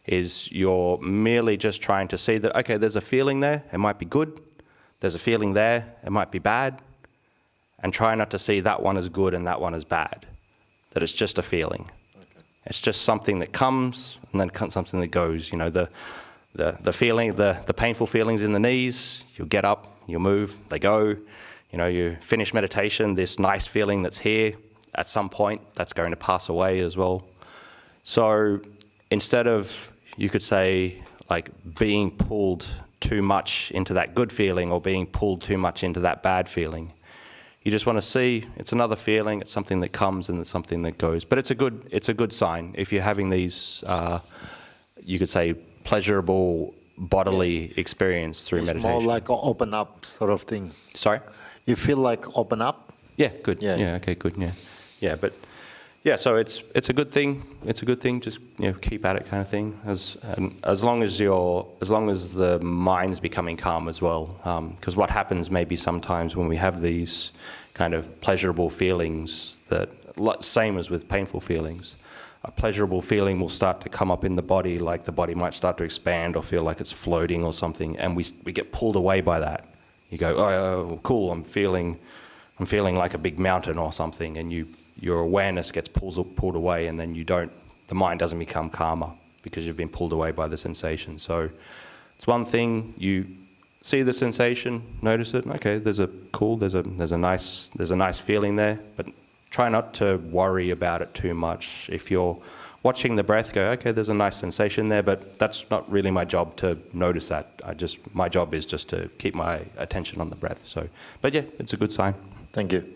is you're merely just trying to see that, okay, there's a feeling there, it might be good. There's a feeling there, it might be bad. And try not to see that one as good and that one as bad. That it's just a feeling. Okay. It's just something that comes and then something that goes. The feeling, the painful feelings in the knees, you'll get up, you'll move, they go. You finish meditation, this nice feeling that's here, at some point, that's going to pass away as well. So instead of, you could say, like being pulled too much into that good feeling or being pulled too much into that bad feeling, you just want to see it's another feeling, it's something that comes and it's something that goes. But it's a good sign if you're having these, you could say, pleasurable bodily experience through meditation. It's more like an open up sort of thing. Sorry? You feel like open up? Yeah, good. Yeah. Okay, good. Yeah, but yeah, so it's a good thing. It's a good thing. Just keep at it, kind of thing. As long as the mind's becoming calm as well. Because what happens maybe sometimes when we have these kind of pleasurable feelings, that same as with painful feelings, a pleasurable feeling will start to come up in the body, like the body might start to expand or feel like it's floating or something, and we get pulled away by that. You go, oh, cool, I'm feeling like a big mountain or something, and your awareness gets pulled away, and then the mind doesn't become calmer because you've been pulled away by the sensation. So it's one thing, you see the sensation, notice it, okay, there's a nice feeling there, but try not to worry about it too much. If you're watching the breath, go, okay, there's a nice sensation there, but that's not really my job to notice that. My job is just to keep my attention on the breath. So, but yeah, it's a good sign. Thank you.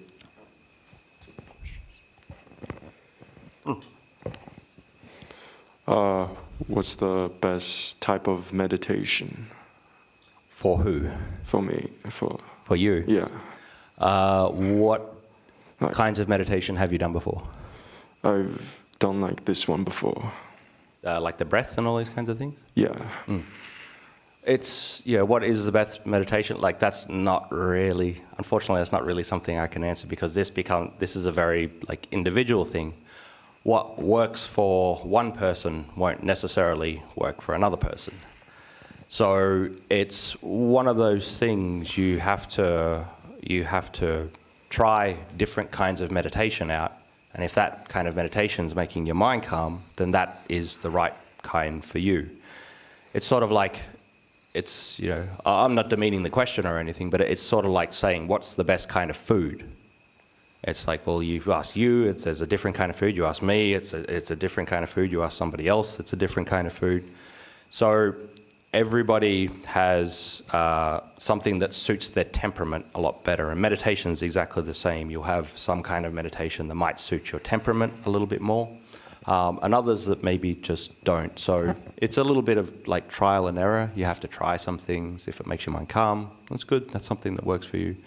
What's the best type of meditation? For who? For me. For you? Yeah. What kinds of meditation have you done before? I've done like this one before. Like the breath and all these kinds of things? Yeah. It's, what is the best meditation? Like that's not really, unfortunately, that's not really something I can answer because this is a very like individual thing. What works for one person won't necessarily work for another person. So it's one of those things you have to try different kinds of meditation out. And if that kind of meditation is making your mind calm, then that is the right kind for you. It's sort of like, I'm not demeaning the question or anything, but it's sort of like saying, what's the best kind of food? It's like, well, you've asked there's a different kind of food. You ask me, it's a different kind of food. You ask somebody else, it's a different kind of food. So everybody has something that suits their temperament a lot better. And meditation is exactly the same. You'll have some kind of meditation that might suit your temperament a little bit more, and others that maybe just don't. So it's a little bit of like trial and error. You have to try some things. If it makes your mind calm, that's good. That's something that works for you.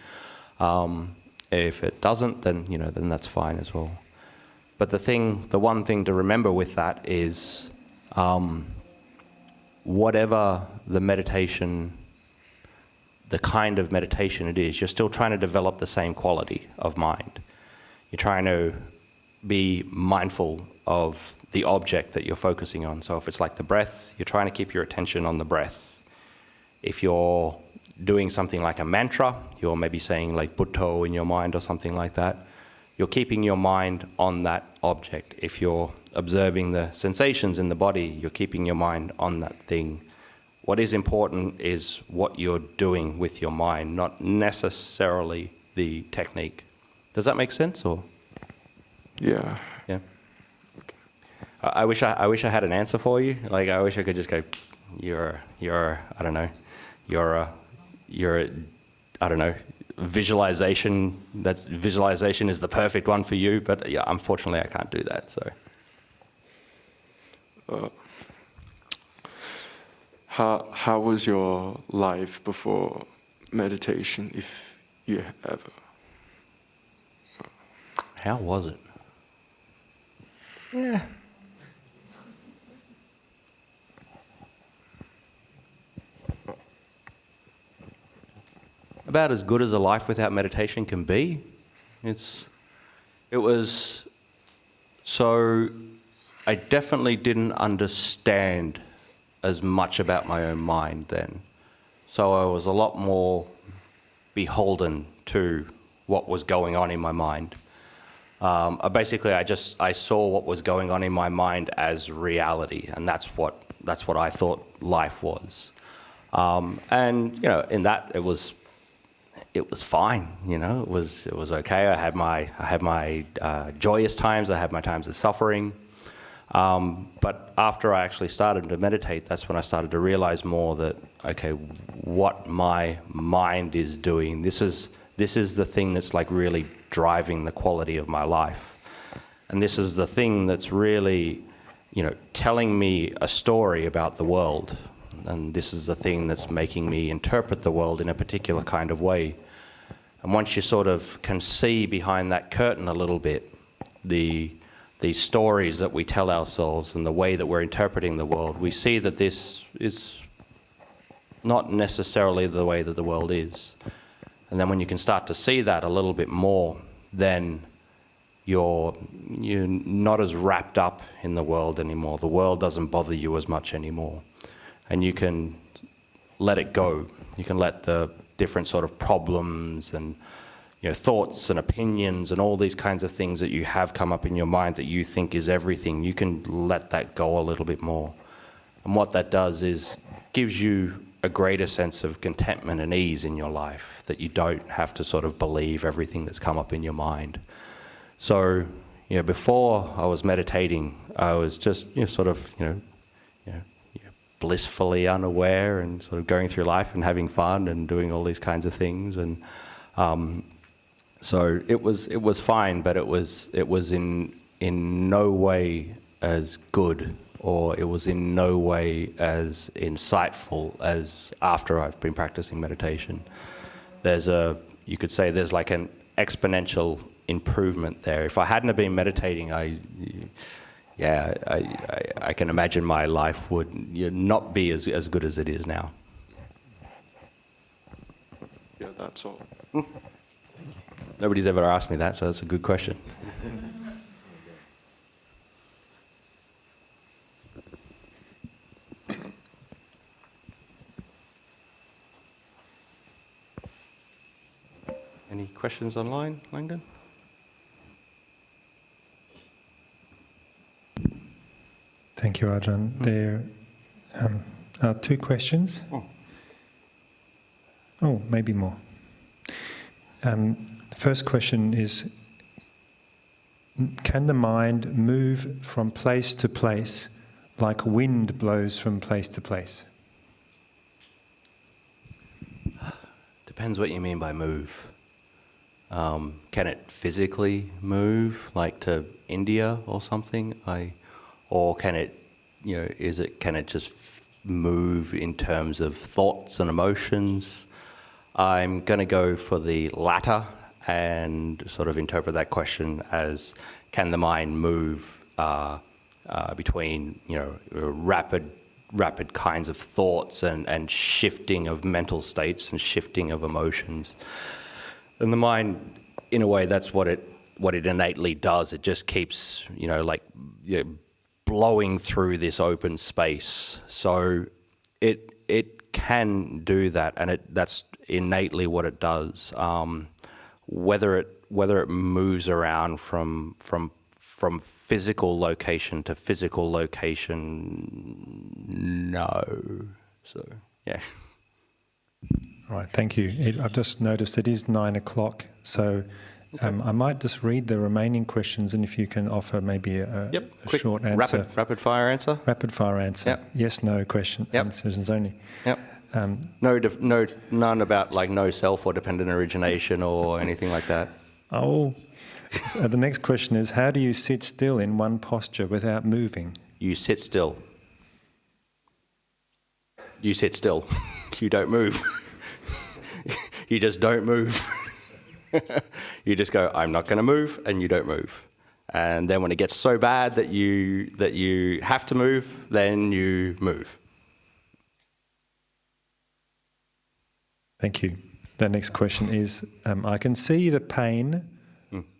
If it doesn't, then then that's fine as well. But the one thing to remember with that is, whatever the meditation the kind of meditation it is. You're still trying to develop the same quality of mind. You're trying to be mindful of the object that you're focusing on. So if it's like the breath, you're trying to keep your attention on the breath. If you're doing something like a mantra, you're maybe saying like Buddho in your mind or something like that, you're keeping your mind on that object. If you're observing the sensations in the body, you're keeping your mind on that thing. What is important is what you're doing with your mind, not necessarily the technique. Does that make sense, or? Yeah. Yeah. I wish I had an answer for you. Like, I wish I could just go, you're I don't know, I don't know, visualization. Visualization is the perfect one for you. But yeah, unfortunately, I can't do that. So. How was your life before meditation, if you ever? How was it? Yeah. About as good as a life without meditation can be. It was so. I definitely didn't understand as much about my own mind then. So I was a lot more beholden to what was going on in my mind. Basically, I saw what was going on in my mind as reality, and that's what I thought life was. And you know, in that it was fine. You know, it was okay. I had my joyous times. I had my times of suffering. But after I actually started to meditate, that's when I started to realize more that, okay, what my mind is doing, this is the thing that's like really driving the quality of my life. And this is the thing that's really, you know, telling me a story about the world. And this is the thing that's making me interpret the world in a particular kind of way. And once you sort of can see behind that curtain a little bit, these stories that we tell ourselves and the way that we're interpreting the world, we see that this is not necessarily the way that the world is. And then when you can start to see that a little bit more, then you're not as wrapped up in the world anymore. The world doesn't bother you as much anymore. And you can let it go. You can let the different sort of problems and, you know, thoughts and opinions and all these kinds of things that you have come up in your mind that you think is everything, you can let that go a little bit more. And what that does is gives you a greater sense of contentment and ease in your life, that you don't have to sort of believe everything that's come up in your mind. So, you know, before I was meditating, I was just, you know, sort of, blissfully unaware and sort of going through life and having fun and doing all these kinds of things. And so it was fine, but it was in no way as good, or it was in no way as insightful as after I've been practicing meditation. You could say there's like an exponential improvement there. If I hadn't have been meditating, I can imagine my life would not be as good as it is now. Yeah, that's all. Nobody's ever asked me that, so that's a good question. Any questions online, Langdon? Thank you, Ajahn. There are two questions. Oh, maybe more. The first question is, can the mind move from place to place like wind blows from place to place? Depends what you mean by move. Can it physically move, like to India or something? Or can it, can it just move in terms of thoughts and emotions? I'm going to go for the latter and sort of interpret that question as, can the mind move between, rapid rapid kinds of thoughts and shifting of mental states and shifting of emotions. And the mind, in a way, that's what it innately does. It just keeps, blowing through this open space. So it can do that, and that's innately what it does. Whether it moves around from physical location to physical location, no. So yeah. All right, thank you. I've just noticed it is 9 o'clock, so I might just read the remaining questions, and if you can offer maybe a Quick, short answer. Rapid fire answer? Rapid fire answer. Yep. Yes, no question. Answers only. Yep. None about like no self or dependent origination or anything like that. Oh, the next question is, how do you sit still in one posture without moving? You sit still. You sit still. You don't move. You just don't move. You just go, I'm not going to move, and you don't move. And then when it gets so bad that you have to move, then you move. Thank you. The next question is, I can see the pain,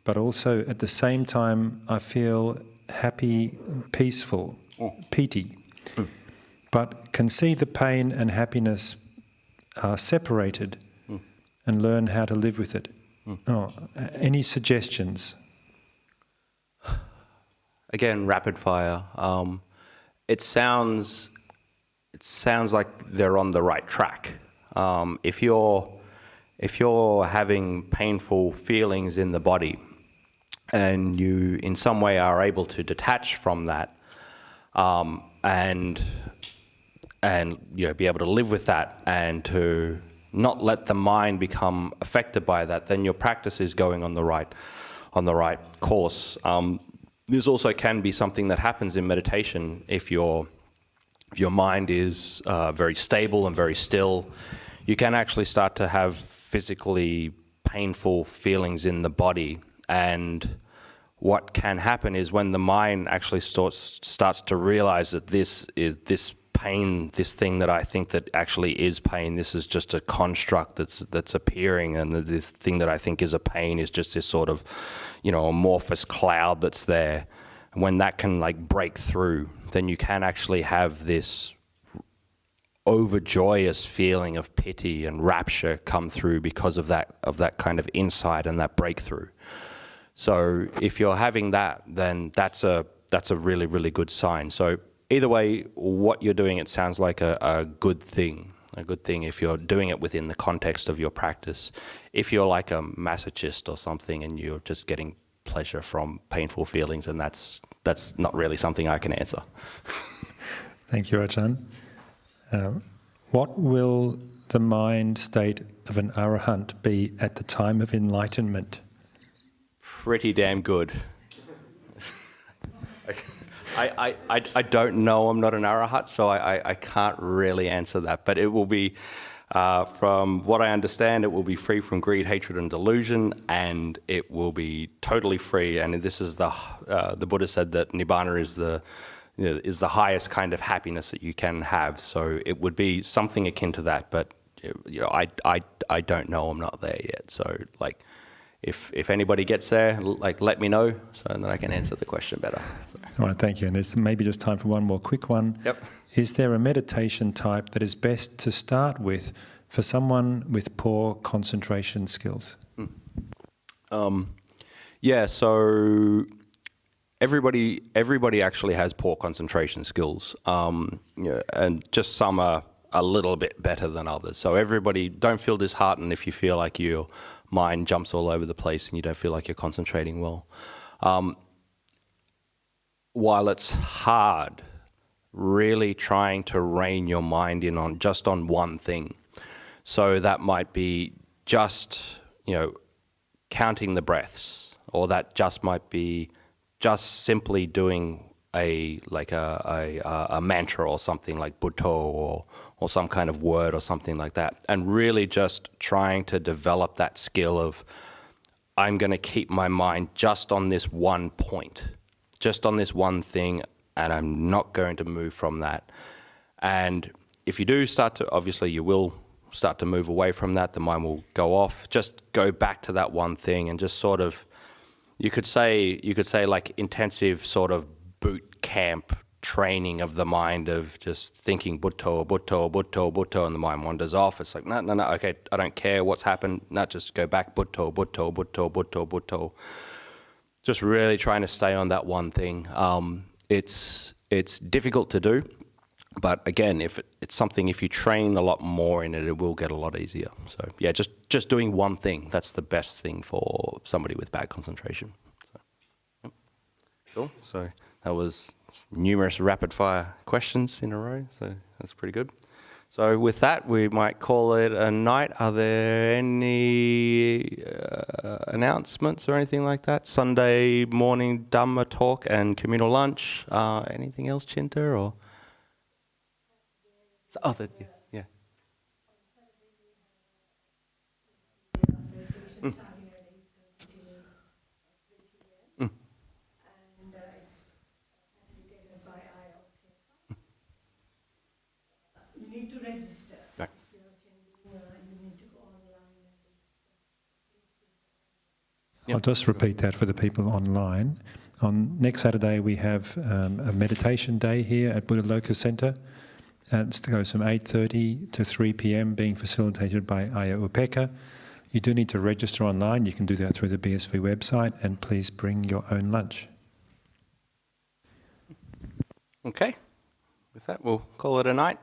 but also at the same time I feel happy, peaceful, piti. But can see the pain and happiness are separated and learn how to live with it. Any suggestions? Again, rapid fire. It sounds like they're on the right track. If you're having painful feelings in the body, and you in some way are able to detach from that, and be able to live with that, and to not let the mind become affected by that, then your practice is going on the right course. This also can be something that happens in meditation if your mind is very stable and very still. You can actually start to have physically painful feelings in the body, and what can happen is when the mind actually starts to realize that this pain, this thing that I think that actually is pain, this is just a construct that's appearing, and this thing that I think is a pain is just this sort of, amorphous cloud that's there. And when that can break through, then you can actually have this overjoyous feeling of pity and rapture come through because of that kind of insight and that breakthrough. So if you're having that, then that's a really, really good sign. So either way, what you're doing, it sounds like a good thing. A good thing if you're doing it within the context of your practice. If you're like a masochist or something and you're just getting pleasure from painful feelings, and that's not really something I can answer. Thank you, Ajahn. What will the mind state of an arahant be at the time of enlightenment? Pretty damn good. I don't know, I'm not an arahant, so I can't really answer that. But it will be, from what I understand, it will be free from greed, hatred and delusion, and it will be totally free. And this is the Buddha said that Nibbana is the highest kind of happiness that you can have. So it would be something akin to that. But I don't know, I'm not there yet. So if anybody gets there, let me know, so then I can answer the question better. So. All right, thank you. And there's maybe just time for one more quick one. Yep. Is there a meditation type that is best to start with for someone with poor concentration skills? So everybody actually has poor concentration skills, and just some are a little bit better than others. So everybody, don't feel disheartened if you feel like your mind jumps all over the place and you don't feel like you're concentrating well. While it's hard, really trying to rein your mind in on just on one thing. So that might be just, counting the breaths, or that just might be just simply doing a mantra or something like Buddho or some kind of word or something like that, and really just trying to develop that skill of, I'm going to keep my mind just on this one point, just on this one thing, and I'm not going to move from that. And if you do start to, obviously you will start to move away from that, the mind will go off. Just go back to that one thing and just sort of, you could say like intensive sort of boot camp training of the mind of just thinking Butto, Butto, Butto, Butto, and the mind wanders off. It's like, no, okay, I don't care what's happened. No, just go back, Butto, Butto, Butto, Butto, Butto. Just really trying to stay on that one thing. It's difficult to do, but again, if it's something, if you train a lot more in it, it will get a lot easier. So yeah, just doing one thing, that's the best thing for somebody with bad concentration. So, yep. Cool. So that was numerous rapid fire questions in a row, so that's pretty good. So with that, we might call it a night. Are there any announcements or anything like that? Sunday morning Dhamma talk and communal lunch. Anything else, Chinta? Or yeah. You need to register. Right. If you are attending, you need to go online and register. I'll just repeat that for the people online. On next Saturday, we have a meditation day here at Buddha Loka Centre. It goes from 8:30 to 3 p.m, being facilitated by Ayah Upeka. You do need to register online. You can do that through the BSV website, and please bring your own lunch. Okay. With that, we'll call it a night.